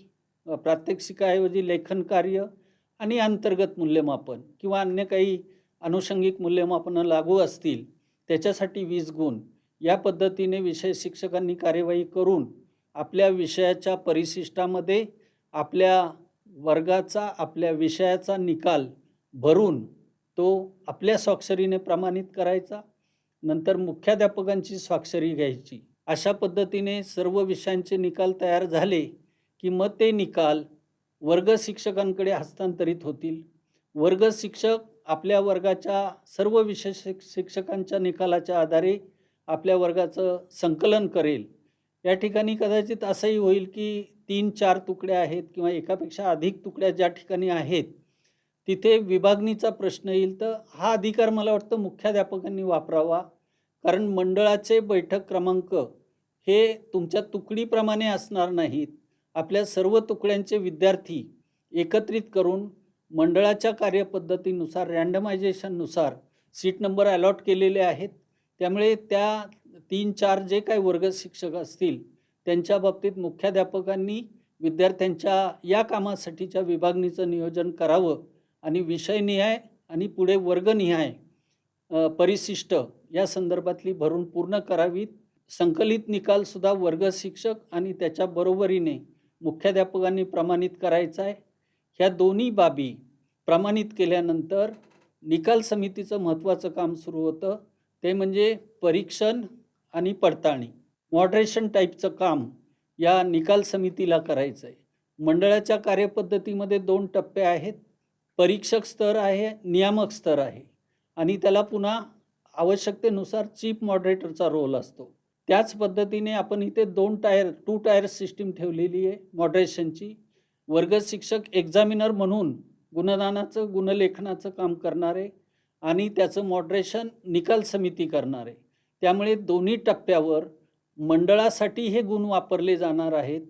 प्रात्यक्षिकाऐवजी लेखन कार्य आणि अंतर्गत मूल्यमापन किंवा अन्य काही अनुषंगिक मूल्यमापनं लागू असतील त्याच्यासाठी 20 गुण या पद्धतीने विषय शिक्षकांनी कार्यवाही करून आपल्या विषयाच्या परिशिष्टामध्ये आपल्या वर्गाचा, आपल्या विषयाचा निकाल भरून तो आपल्या स्वाक्षरीने प्रमाणित करायचा. नंतर मुख्याध्यापकांची स्वाक्षरी घ्यायची. अशा पद्धतीने सर्व विषयांचे निकाल तयार झाले की मग ते निकाल वर्ग शिक्षकांकडे हस्तांतरित होतील. वर्ग शिक्षक आपल्या वर्गाच्या सर्व विषय शिक्षकांच्या निकालाच्या आधारे आपल्या वर्गाचं संकलन करेल. या ठिकाणी कदाचित असंही होईल की 3-4 तुकड्या आहेत किंवा एकापेक्षा अधिक तुकड्या ज्या ठिकाणी आहेत तिथे विभागणीचा प्रश्न येईल. तर हा अधिकार मला वाटतं मुख्याध्यापकांनी वापरावा. कारण मंडळाचे बैठक क्रमांक हे तुमच्या तुकडीप्रमाणे असणार नाहीत. आपल्या सर्व तुकड्यांचे विद्यार्थी एकत्रित करून मंडळाच्या कार्यपद्धतीनुसार रँडमायझेशननुसार सीट नंबर अलॉट केलेले आहेत. त्यामुळे त्या 3-4 जे काही वर्ग शिक्षक असतील त्यांच्या बाबतीत मुख्याध्यापकांनी विद्यार्थ्यांच्या या कामासाठीच्या विभागणीचं नियोजन करावं आणि विषयनिहाय आणि पुढे वर्गनिहाय परिशिष्ट या संदर्भातली भरून पूर्ण करावीत. संकलित निकालसुद्धा वर्ग शिक्षक आणि त्याच्या बरोबरीने मुख्याध्यापकांनी प्रमाणित करायचा आहे. ह्या दोन्ही बाबी प्रमाणित केल्यानंतर निकाल समितीचं महत्त्वाचं काम सुरू होतं, ते म्हणजे परीक्षण आणि पडताळणी. मॉडरेशन टाईपचं काम या निकाल समितीला करायचं आहे. मंडळाच्या कार्यपद्धतीमध्ये 2 टप्पे आहेत. परीक्षक स्तर आहे, नियामक स्तर आहे आणि त्याला पुन्हा आवश्यकतेनुसार चीफ मॉडरेटरचा रोल असतो. त्याच पद्धतीने आपण इथे 2 टायर सिस्टीम ठेवलेली आहे मॉडरेशनची. वर्ग शिक्षक एक्झामिनर म्हणून गुणदानाचं गुणलेखनाचं काम करणार आहे आणि त्याचं मॉडरेशन निकाल समिती करणार आहे. त्यामुळे दोन्ही टप्प्यावर मंडळासाठी हे गुण वापरले जाणार आहेत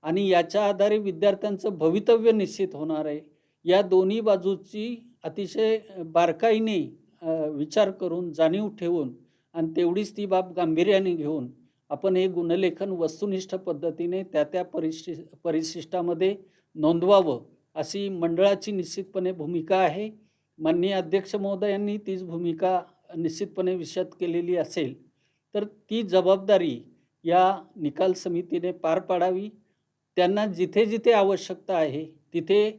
आणि याच्या आधारे विद्यार्थ्यांचं भवितव्य निश्चित होणार आहे. या दोन्ही बाजूची अतिशय बारकाईने विचार करून, जाणीव ठेवून आणि तेवढीच ती बाब गांभीर्याने घेऊन आपण हे गुणलेखन वस्तुनिष्ठ पद्धतीने त्या परिशिष्टामध्ये नोंदवावं अशी मंडळाची निश्चितपणे भूमिका आहे. माननीय अध्यक्ष महोदयांनी तीच भूमिका निश्चितपणे विशद केलेली असेल तर ती जबाबदारी या निकाल समितीने पार पाडावी. त्यांना जिथे जिथे आवश्यकता आहे तिथे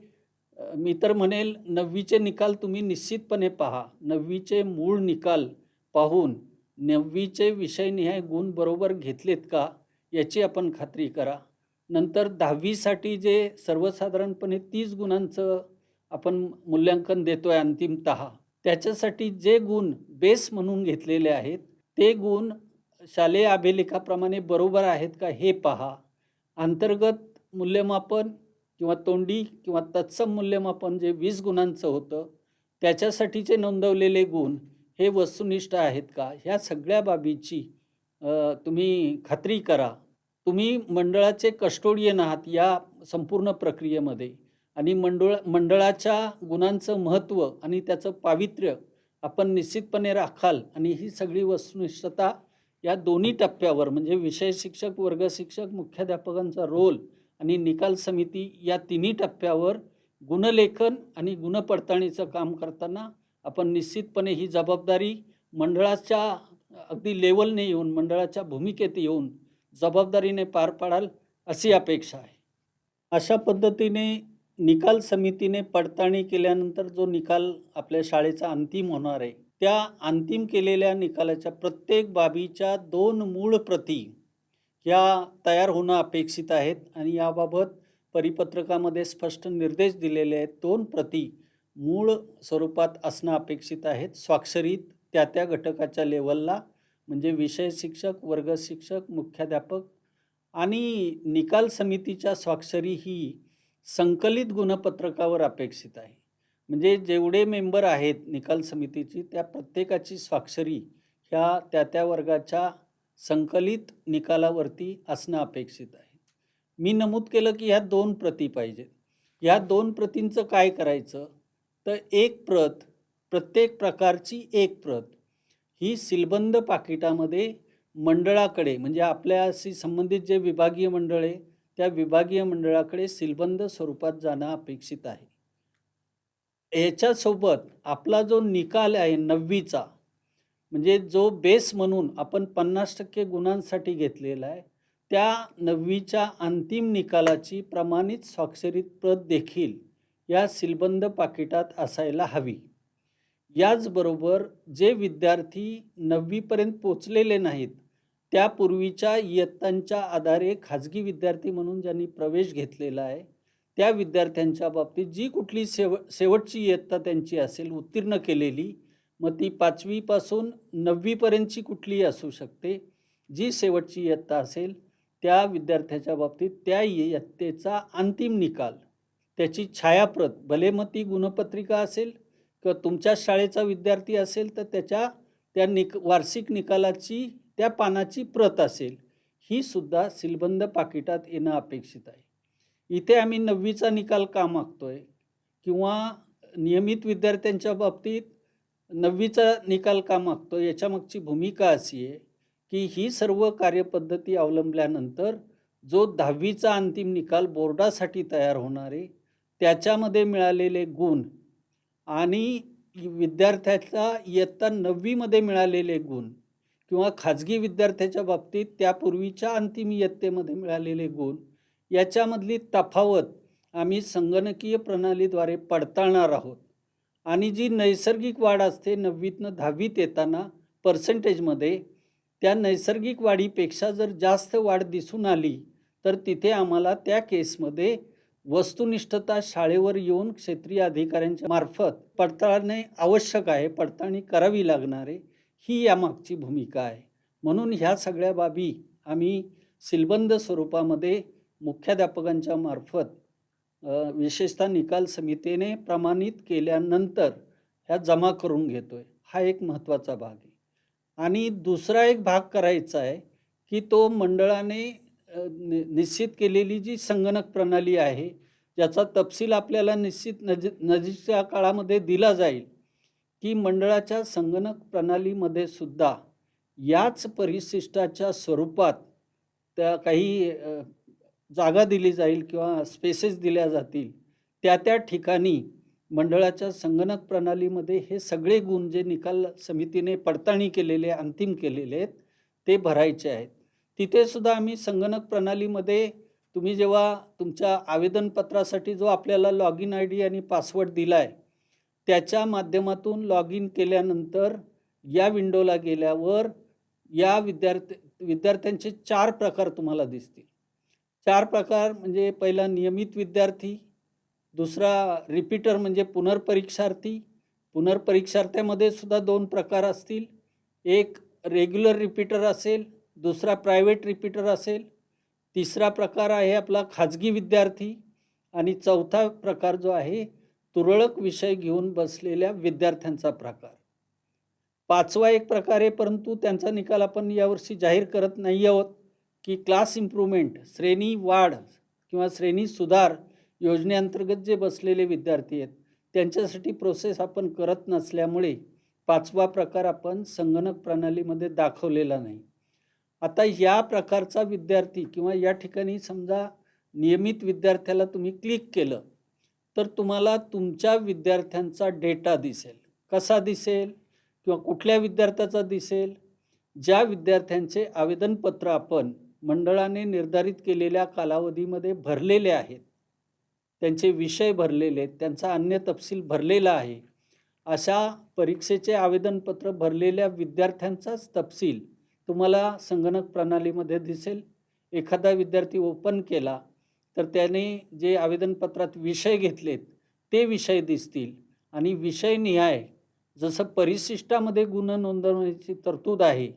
मी तर म्हणेल 9वीचे निकाल तुम्ही निश्चितपणे पहा. 9वीचे मूळ निकाल पाहून 9वीचे विषयनिहाय गुण बरोबर घेतलेत का याची आपण खात्री करा. नंतर 10वीसाठी जे सर्वसाधारणपणे 30 गुणांचं आपण मूल्यांकन देतो आहे अंतिमतः, त्याच्यासाठी जे गुण बेस म्हणून घेतलेले आहेत ते गुण शालेय अभिलेखाप्रमाणे बरोबर आहेत का हे पहा. अंतर्गत मूल्यमापन किंवा तोंडी किंवा तत्सम मूल्यमापन जे 20 गुणांचं होतं त्याच्यासाठीचे नोंदवलेले गुण हे वस्तुनिष्ठ आहेत का, ह्या सगळ्या बाबीची तुम्ही खात्री करा. तुम्ही मंडळाचे कस्टोडियन आहात या संपूर्ण प्रक्रियेमध्ये आणि मंडळाच्या गुणांचं महत्त्व आणि त्याचं पावित्र्य आपण निश्चितपणे राखाल आणि ही सगळी वस्तुनिष्ठता या दोन्ही टप्प्यावर म्हणजे विषय शिक्षक, वर्ग शिक्षक, मुख्याध्यापकांचा रोल आणि निकाल समिती या तिन्ही टप्प्यावर गुणलेखन आणि गुणपडताळणीचं काम करताना आपण निश्चितपणे ही जबाबदारी मंडळाच्या अगदी लेवलने येऊन, मंडळाच्या भूमिकेत येऊन जबाबदारीने पार पाडाल अशी अपेक्षा आहे. अशा पद्धतीने निकाल समितीने पडताळणी केल्यानंतर जो निकाल आपल्या शाळेचा अंतिम होणार आहे त्या अंतिम केलेल्या निकालाच्या प्रत्येक बाबीच्या 2 मूळ प्रती ह्या तयार होणं अपेक्षित आहेत आणि याबाबत परिपत्रकामध्ये स्पष्ट निर्देश दिलेले आहेत. 2 प्रती मूळ स्वरूपात असणं अपेक्षित आहेत, स्वाक्षरीत त्या घटकाच्या लेवलला म्हणजे विषय शिक्षक, वर्ग शिक्षक, मुख्याध्यापक आणि निकाल समितीच्या स्वाक्षरी ही संकलित गुणपत्रकावर अपेक्षित आहे. म्हणजे जेवढे मेंबर आहेत निकाल समितीची त्या प्रत्येकाची स्वाक्षरी ह्या त्या वर्गाच्या संकलित निकालावरती असणं अपेक्षित आहे. मी नमूद केलं की ह्या 2 प्रती पाहिजेत. ह्या 2 प्रतींचं काय करायचं तर एक प्रत, प्रत्येक प्रकारची एक प्रत ही सीलबंद पाकिटामध्ये मंडळाकडे म्हणजे आपल्याशी संबंधित जे विभागीय मंडळ आहे त्या विभागीय मंडळाकडे सीलबंद स्वरूपात जाणं अपेक्षित आहे. याच्यासोबत आपला जो निकाल आहे 9वीचा म्हणजे जो बेस म्हणून आपण 50% गुणांसाठी घेतलेला आहे त्या 9वीच्या अंतिम निकालाची प्रमाणित स्वाक्षरित प्रत देखील या सीलबंद पाकिटात असायला हवी. याचबरोबर जे विद्यार्थी 9वीपर्यंत पोचलेले नाहीत त्यापूर्वीच्या इयत्तांच्या आधारे खाजगी विद्यार्थी म्हणून ज्यांनी प्रवेश घेतलेला आहे त्या विद्यार्थ्यांच्या बाबतीत जी कुठली शेवटची इयत्ता त्यांची असेल उत्तीर्ण केलेली, मग ती 5वी पासून 9वीपर्यंतची कुठलीही असू शकते, जी शेवटची इयत्ता असेल त्या विद्यार्थ्याच्या बाबतीत त्या इयत्तेचा अंतिम निकाल त्याची छायाप्रत, भले मग ती गुणपत्रिका असेल किंवा तुमच्या शाळेचा विद्यार्थी असेल तर त्याच्या वार्षिक निकालाची त्या पानाची प्रत असेल, ही सुद्धा सीलबंद पाकिटात येणं अपेक्षित आहे. इथे आम्ही 9वीचा निकाल का मागतोय किंवा नियमित विद्यार्थ्यांच्या बाबतीत 9वीचा निकाल का मागतो याच्यामागची भूमिका अशी आहे की ही सर्व कार्यपद्धती अवलंबल्यानंतर जो 10वीचा अंतिम निकाल बोर्डासाठी तयार होणार आहे त्याच्यामध्ये मिळालेले गुण आणि विद्यार्थ्याचा इयत्ता 9वीमध्ये मिळालेले गुण किंवा खाजगी विद्यार्थ्याच्या बाबतीत त्यापूर्वीच्या अंतिम इयत्तेमध्ये मिळालेले गुण याच्यामधली तफावत आम्ही संगणकीय प्रणालीद्वारे पडताळणार आहोत. आणि जी नैसर्गिक वाढ असते 9वीतनं 10वीत येताना पर्सेंटेजमध्ये, त्या नैसर्गिक वाढीपेक्षा जर जास्त वाढ दिसून आली तर तिथे आम्हाला त्या केसमध्ये वस्तुनिष्ठता शाळेवर येऊन क्षेत्रीय अधिकाऱ्यांच्या मार्फत पडताळणे आवश्यक आहे, पडताळणी करावी लागणार आहे. ही यामागची भूमिका आहे. म्हणून ह्या सगळ्या बाबी आम्ही सीलबंद स्वरूपामध्ये मुख्याध्यापकांच्या मार्फत विशेषतः निकाल समितीने प्रमाणित केल्यानंतर ह्या जमा करून घेतोय. हा एक महत्त्वाचा भाग आहे. आणि दुसरा एक भाग करायचा आहे की तो मंडळाने निश्चित केलेली जी संगणक प्रणाली आहे ज्याचा तपशील आपल्याला नजीकच्या काळामध्ये दिला जाईल, की मंडळाच्या संगणक प्रणालीमध्ये सुद्धा याच परिशिष्टाच्या स्वरूपात त्या काही जागा दिली जाईल किंवा स्पेसेस दिल्या जातील. त्या ठिकाणी मंडळाच्या संगणक प्रणालीमध्ये हे सगळे गुण जे निकाल समितीने पडताळणी केलेले अंतिम केलेले आहेत ते भरायचे आहेत. तिथे सुद्धा आम्ही संगणक प्रणालीमध्ये तुम्ही जेव्हा तुमच्या आवेदनपत्रासाठी जो आपल्याला लॉग इन ID आणि पासवर्ड दिला आहे त्याच्या माध्यमातून लॉग इन केल्यानंतर या विंडोला गेल्यावर या विद्यार्थ्यांचे 4 प्रकार तुम्हाला दिसतील. 4 प्रकार म्हणजे पहिला नियमित विद्यार्थी, दुसरा रिपीटर म्हणजे पुनर्परीक्षार्थी. पुनर्परीक्षार्थ्यामध्ये सुद्धा 2 प्रकार असतील. एक रेग्युलर रिपीटर असेल, दुसरा प्रायव्हेट रिपीटर असेल. तिसरा प्रकार आहे आपला खाजगी विद्यार्थी आणि चौथा प्रकार जो आहे तुरळक विषय घेऊन बसलेल्या विद्यार्थ्यांचा प्रकार. 5वा एक प्रकार आहे, परंतु त्यांचा निकाल आपण यावर्षी जाहीर करत नाही आहोत, की क्लास इम्प्रूव्हमेंट श्रेणी वाढ किंवा श्रेणी सुधार योजनेअंतर्गत जे बसलेले विद्यार्थी आहेत त्यांच्यासाठी प्रोसेस आपण करत नसल्यामुळे 5वा प्रकार आपण संगणक प्रणालीमध्ये दाखवलेला नाही. आता या प्रकारचा विद्यार्थी किंवा या ठिकाणी समजा नियमित विद्यार्थ्याला तुम्ही क्लिक केलं तर तुम्हाला तुमच्या विद्यार्थ्यांचा डेटा दिसेल. कसा दिसेल किंवा कुठल्या विद्यार्थ्याचा दिसेल? ज्या विद्यार्थ्यांचे आवेदनपत्र आपण मंडळाने निर्धारित केलेल्या कालावधीमध्ये भरलेले आहेत, त्यांचे विषय भरलेले आहेत, त्यांचा अन्य तपशील भरलेला आहे, अशा परीक्षेचे आवेदनपत्र भरलेल्या विद्यार्थ्यांचाच तपशील तुम्हाला संगणक प्रणालीमध्ये दिसेल. एखादा विद्यार्थी ओपन केला तर त्याने जे आवेदनपत्रात विषय घेतलेत ते विषय दिसतील आणि विषयनिहाय जसं परिशिष्टामध्ये गुण नोंदवण्याची तरतूद आहे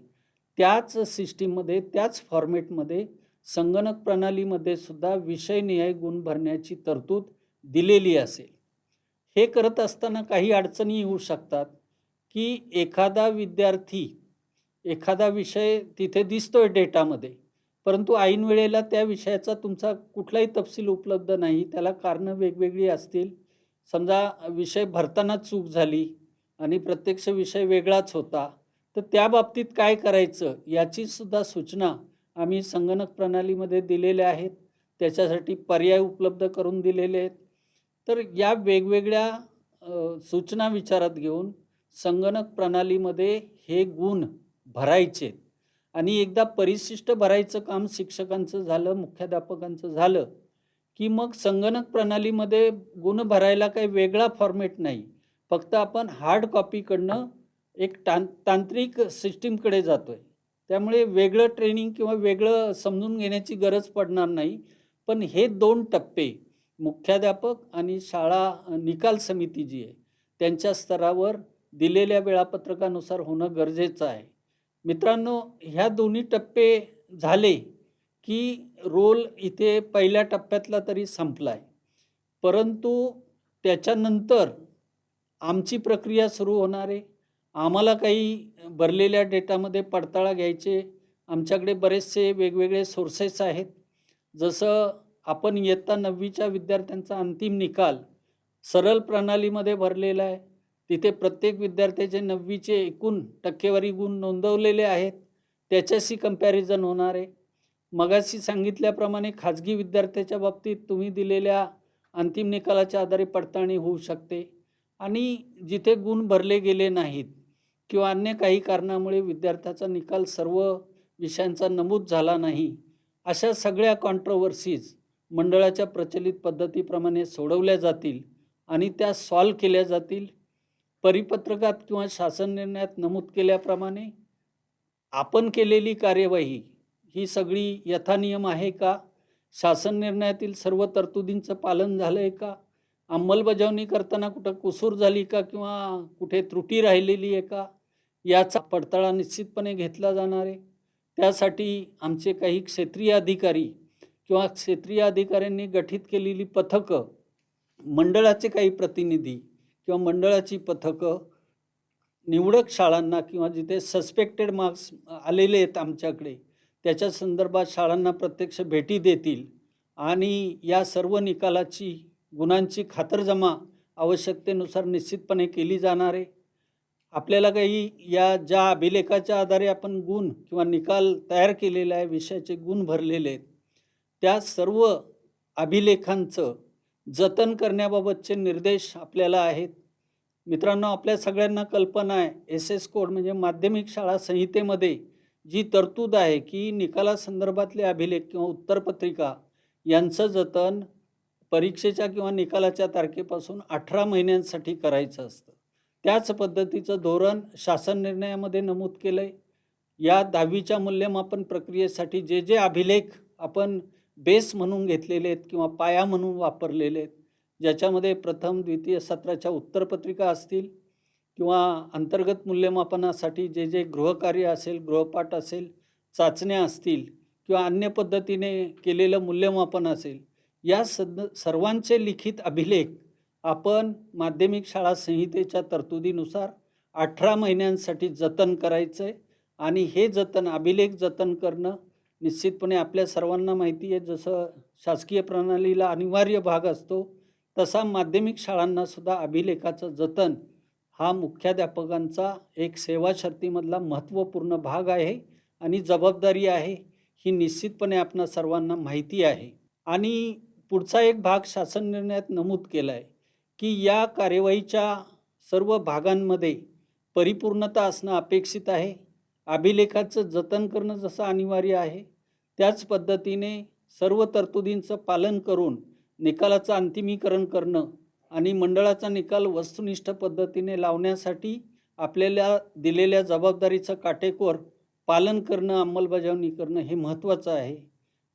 त्याच सिस्टीममध्ये त्याच फॉर्मॅटमध्ये संगणक प्रणालीमध्ये सुद्धा विषयनिहाय गुण भरण्याची तरतूद दिलेली असेल. हे करत असताना काही अडचणी येऊ शकतात, की एखादा विद्यार्थी एखादा विषय तिथे दिसतोय डेटामध्ये, परंतु ऐन वेळेला त्या विषयाचा तुमचा कुठलाही तपशील उपलब्ध नाही. त्याला कारणं वेगवेगळी असतील. समजा विषय भरताना चूक झाली आणि प्रत्यक्ष विषय वेगळाच होता, तर त्या बाबतीत काय करायचं याची सुद्धा सूचना आम्ही संगणक प्रणालीमध्ये दिलेल्या आहेत. त्याच्यासाठी पर्याय उपलब्ध करून दिलेले आहेत. तर या वेगवेगळ्या सूचना विचारात घेऊन संगणक प्रणालीमध्ये हे गुण भरायचे आणि एकदा परिशिष्ट भरायचं काम शिक्षकांचं झालं, मुख्याध्यापकांचं झालं, की मग संगणक प्रणालीमध्ये गुण भरायला काही वेगळा फॉर्मॅट नाही. फक्त आपण हार्ड कॉपीकडनं एक तांत्रिक सिस्टीमकडे जातोय. त्यामुळे वेगळं ट्रेनिंग किंवा वेगळं समजून घेण्याची गरज पडणार नाही. पण हे 2 टप्पे मुख्याध्यापक आणि शाळा निकाल समिती जी आहे त्यांच्या स्तरावर दिलेल्या वेळापत्रकानुसार होणं गरजेचं आहे. मित्रांनो, ह्या दोन्ही टप्पे झाले की रोल इथे पहिल्या टप्प्यातला तरी संपला आहे. परंतु त्याच्यानंतर आमची प्रक्रिया सुरू होणार आहे. आम्हाला काही भरलेल्या डेटामध्ये पडताळा घ्यायचे. आमच्याकडे बरेचसे वेगवेगळे सोर्सेस आहेत. जसं आपण इयत्ता 9वीच्या विद्यार्थ्यांचा अंतिम निकाल सरळ प्रणालीमध्ये भरलेला आहे. तिथे प्रत्येक विद्यार्थ्याचे 9वीचे एकूण टक्केवारी गुण नोंदवलेले आहेत. त्याच्याशी कंपॅरिझन होणार आहे. मगाशी सांगितल्याप्रमाणे खाजगी विद्यार्थ्याच्या बाबतीत तुम्ही दिलेल्या अंतिम निकालाच्या आधारे पडताळणी होऊ शकते आणि जिथे गुण भरले गेले नाहीत किंवा अन्य काही कारणामुळे विद्यार्थ्याचा निकाल सर्व विषयांचा नमूद झाला नाही, अशा सगळ्या कॉन्ट्रोवर्सीज मंडळाच्या प्रचलित पद्धतीप्रमाणे सोडवल्या जातील आणि त्या सॉल्व केल्या जातील. परिपत्रकात किंवा शासन निर्णयात नमूद केल्याप्रमाणे आपण केलेली कार्यवाही ही सगळी यथानियम आहे का? शासन निर्णयातील सर्व तरतुदींचं पालन झालं आहे का? अंमलबजावणी करताना कुठं कुसूर झाली का किंवा कुठे त्रुटी राहिलेली आहे का? याचा पडताळा निश्चितपणे घेतला जाणार आहे. त्यासाठी आमचे काही क्षेत्रीय अधिकारी किंवा क्षेत्रीय अधिकाऱ्यांनी गठीत केलेली पथकं, मंडळाचे काही प्रतिनिधी किंवा मंडळाची पथकं निवडक शाळांना किंवा जिथे सस्पेक्टेड मार्क्स आलेले आहेत आमच्याकडे त्याच्या संदर्भात शाळांना प्रत्यक्ष भेटी देतील आणि या सर्व निकालाची गुणांची खातरजमा आवश्यकतेनुसार निश्चितपणे केली जाणार आहे. आपल्याला काही या ज्या अभिलेखाच्या आधारे आपण गुण किंवा निकाल तयार केलेला आहे, विषयाचे गुण भरलेले आहेत, त्या सर्व अभिलेखांचं जतन करण्याबाबतचे निर्देश आपल्याला आहेत. मित्रांनो, आपल्या सगळ्यांना कल्पना आहे SS कोड म्हणजे माध्यमिक शाळा संहितेमध्ये जी तरतूद आहे की निकालासंदर्भातले अभिलेख किंवा उत्तरपत्रिका यांचं जतन परीक्षेच्या किंवा निकालाच्या तारखेपासून 18 महिन्यांसाठी करायचं असतं. त्याच पद्धतीचं धोरण शासन निर्णयामध्ये नमूद केलं आहे. या 10वीच्या मूल्यमापन प्रक्रियेसाठी जे जे अभिलेख आपण बेस म्हणून घेतलेले आहेत किंवा पाया म्हणून वापरलेले आहेत, ज्याच्यामध्ये प्रथम द्वितीय सत्राच्या उत्तरपत्रिका असतील किंवा अंतर्गत मूल्यमापनासाठी जे जे गृहकार्य असेल, गृहपाठ असेल, चाचण्या असतील किंवा अन्य पद्धतीने केलेलं मूल्यमापन असेल, या सर्वांचे लिखित अभिलेख आपण माध्यमिक शाळा संहितेच्या तरतुदीनुसार 18 महिन्यांसाठी जतन करायचं आहे. आणि हे जतन, अभिलेख जतन करणं निश्चितपणे आपल्या सर्वांना माहिती आहे, जसं शासकीय प्रणालीला अनिवार्य भाग असतो तसा माध्यमिक शाळांनासुद्धा अभिलेखाचं जतन हा मुख्याध्यापकांचा एक सेवा शर्तीमधला महत्त्वपूर्ण भाग आहे आणि जबाबदारी आहे. ही निश्चितपणे आपणा सर्वांना माहिती आहे. आणि पुढचा एक भाग शासन निर्णयात नमूद केला आहे की या कार्यवाहीच्या सर्व भागांमध्ये परिपूर्णता असणं अपेक्षित आहे. अभिलेखाचं जतन करणं जसं अनिवार्य आहे, त्याच पद्धतीने सर्व तरतुदींचं पालन करून निकालाचं अंतिमीकरण करणं आणि मंडळाचा निकाल वस्तुनिष्ठ पद्धतीने लावण्यासाठी आपल्याला दिलेल्या जबाबदारीचं काटेकोर पालन करणं, अंमलबजावणी करणं हे महत्त्वाचं आहे.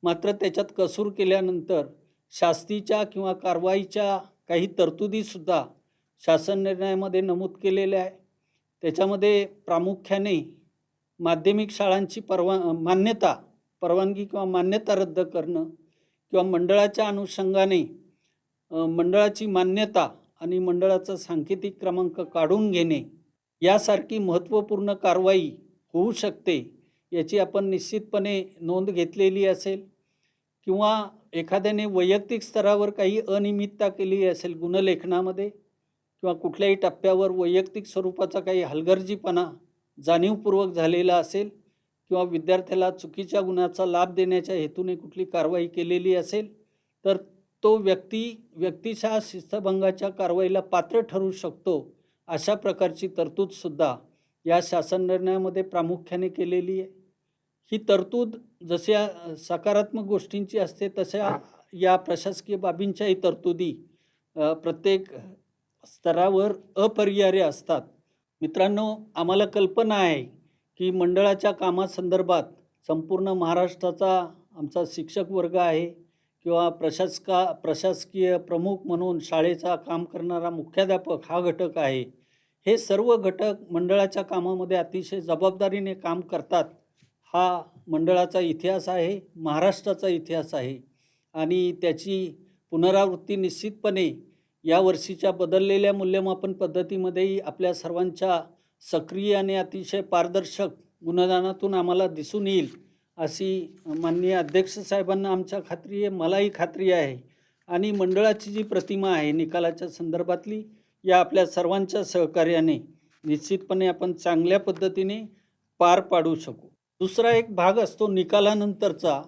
मात्र त्याच्यात कसूर केल्यानंतर शास्तीच्या किंवा कारवाईच्या काही तरतुदीसुद्धा शासन निर्णयामध्ये नमूद केलेल्या आहे. त्याच्यामध्ये प्रामुख्याने माध्यमिक शाळांची परवानगी किंवा मान्यता रद्द करणं किंवा मंडळाच्या अनुषंगाने मंडळाची मान्यता आणि मंडळाचा सांकेतिक क्रमांक काढून घेणे यासारखी महत्त्वपूर्ण कारवाई होऊ शकते याची आपण निश्चितपणे नोंद घेतलेली असेल. किंवा एखाद्याने वैयक्तिक स्तरावर काही अनियमितता केली असेल गुणलेखनामध्ये किंवा कुठल्याही टप्प्यावर वैयक्तिक स्वरूपाचा काही हलगर्जीपणा जाणीवपूर्वक झालेला असेल किंवा विद्यार्थ्याला चुकीच्या गुणाचा लाभ देण्याच्या हेतूने कुठली कारवाई केलेली असेल तर तो व्यक्तिशः शिस्तभंगाच्या कारवाईला पात्र ठरू शकतो. अशा प्रकारची तरतूदसुद्धा या शासन निर्णयामध्ये प्रामुख्याने केलेली आहे. ही तरतूद जशा सकारात्मक गोष्टींची असते तशा या प्रशासकीय बाबींच्याही तरतुदी प्रत्येक स्तरावर अपरिहार्य असतात. मित्रांनो, आम्हाला कल्पना आहे की मंडळाच्या कामासंदर्भात संपूर्ण महाराष्ट्राचा आमचा शिक्षक वर्ग आहे किंवा प्रशासकीय प्रमुख म्हणून शाळेचा काम करणारा मुख्याध्यापक हा घटक आहे. हे सर्व घटक मंडळाच्या कामामध्ये अतिशय जबाबदारीने काम करतात. हा मंडळाचा इतिहास आहे, महाराष्ट्राचा इतिहास आहे आणि त्याची पुनरावृत्ती निश्चितपणे या वर्षीच्या बदललेल्या मूल्यमापन पद्धतीमध्येही आपल्या सर्वांच्या सक्रिय आणि अतिशय पारदर्शक गुणदानातून आम्हाला दिसून येईल अशी माननीय अध्यक्ष साहेबांना आमच्या खात्री आहे, मलाही खात्री आहे. आणि मंडळाची जी प्रतिमा आहे निकालाच्या संदर्भातली, या आपल्या सर्वांच्या सहकार्याने निश्चितपणे आपण चांगल्या पद्धतीने पार पाडू शकू. दुसरा एक भाग असतो निकालानंतरचा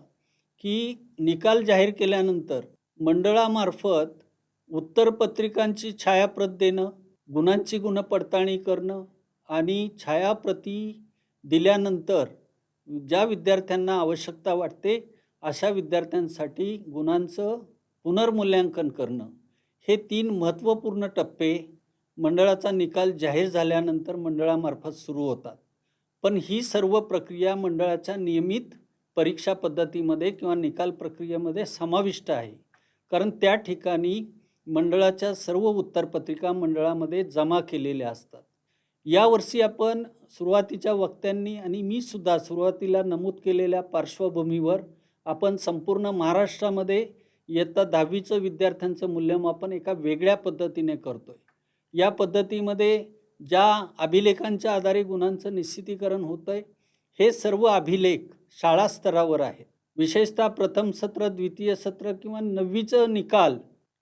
की निकाल जाहीर केल्यानंतर मंडळामार्फत उत्तरपत्रिकांची छायाप्रत देणं, गुणांची गुणपडताळणी करणं आणि छायाप्रती दिल्यानंतर ज्या विद्यार्थ्यांना आवश्यकता वाटते अशा विद्यार्थ्यांसाठी गुणांचं पुनर्मूल्यांकन करणं, हे 3 महत्त्वपूर्ण टप्पे मंडळाचा निकाल जाहीर झाल्यानंतर मंडळामार्फत सुरू होतात. पण ही सर्व प्रक्रिया मंडळाच्या नियमित परीक्षा पद्धतीमध्ये किंवा निकाल प्रक्रियेमध्ये समाविष्ट आहे. कारण त्या ठिकाणी मंडळाच्या सर्व उत्तरपत्रिका मंडळामध्ये जमा केलेल्या असतात. यावर्षी आपण सुरुवातीच्या वक्त्यांनी आणि मी सुद्धा सुरुवातीला नमूद केलेल्या पार्श्वभूमीवर आपण संपूर्ण महाराष्ट्रामध्ये इयत्ता 10वीचं विद्यार्थ्यांचं मूल्यमापन एका वेगळ्या पद्धतीने करतोय. या पद्धतीमध्ये ज्या अभिलेखांच्या आधारे गुणांचं निश्चितीकरण होतं आहे, हे सर्व अभिलेख शाळा स्तरावर आहेत. विशेषतः प्रथम सत्र, द्वितीय सत्र किंवा 9वीचं निकाल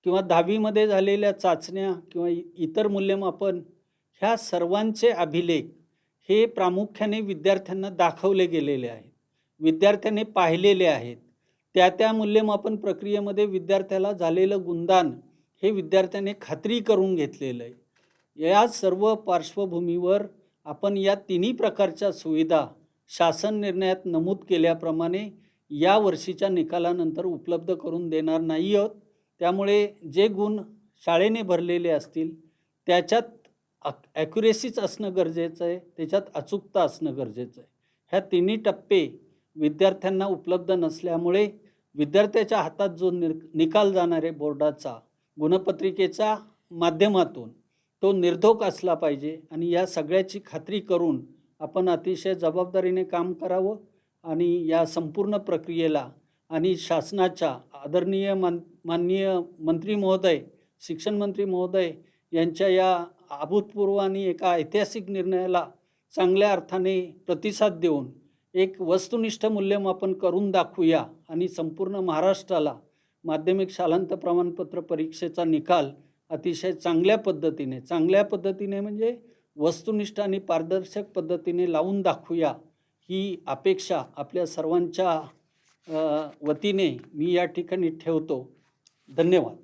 किंवा 10वीमध्ये झालेल्या चाचण्या किंवा इतर मूल्यमापन, ह्या सर्वांचे अभिलेख हे प्रामुख्याने विद्यार्थ्यांना दाखवले गेलेले आहेत, विद्यार्थ्यांनी पाहिलेले आहेत. त्या मूल्यमापन प्रक्रियेमध्ये विद्यार्थ्याला झालेलं गुणदान हे विद्यार्थ्याने खात्री करून घेतलेलं आहे. या सर्व पार्श्वभूमीवर आपण या तिन्ही प्रकारच्या सुविधा शासन निर्णयात नमूद केल्याप्रमाणे या वर्षीच्या निकालानंतर उपलब्ध करून देणार नाही आहोत. त्यामुळे जे गुण शाळेने भरलेले असतील त्याच्यात ॲक्युरेसीच असणं गरजेचं आहे, त्याच्यात अचूकता असणं गरजेचं आहे. ह्या तिन्ही टप्पे विद्यार्थ्यांना उपलब्ध नसल्यामुळे विद्यार्थ्याच्या हातात जो निकाल जाणार आहे बोर्डाचा गुणपत्रिकेच्या माध्यमातून, तो निर्धोक असला पाहिजे आणि या सगळ्याची खात्री करून आपण अतिशय जबाबदारीने काम करावं आणि या संपूर्ण प्रक्रियेला आणि शासनाच्या आदरणीय माननीय मंत्री महोदय, शिक्षण मंत्री महोदय यांच्या या अभूतपूर्व आणि एका ऐतिहासिक निर्णयाला चांगल्या अर्थाने प्रतिसाद देऊन एक वस्तुनिष्ठ मूल्यमापन करून दाखवूया आणि संपूर्ण महाराष्ट्राला माध्यमिक शालांत प्रमाणपत्र परीक्षेचा निकाल अतिशय चांगल्या पद्धतीने म्हणजे वस्तुनिष्ठ आणि पारदर्शक पद्धतीने लावून दाखवूया, ही अपेक्षा आपल्या सर्वांच्या वतीने मी या ठिकाणी ठेवतो. धन्यवाद.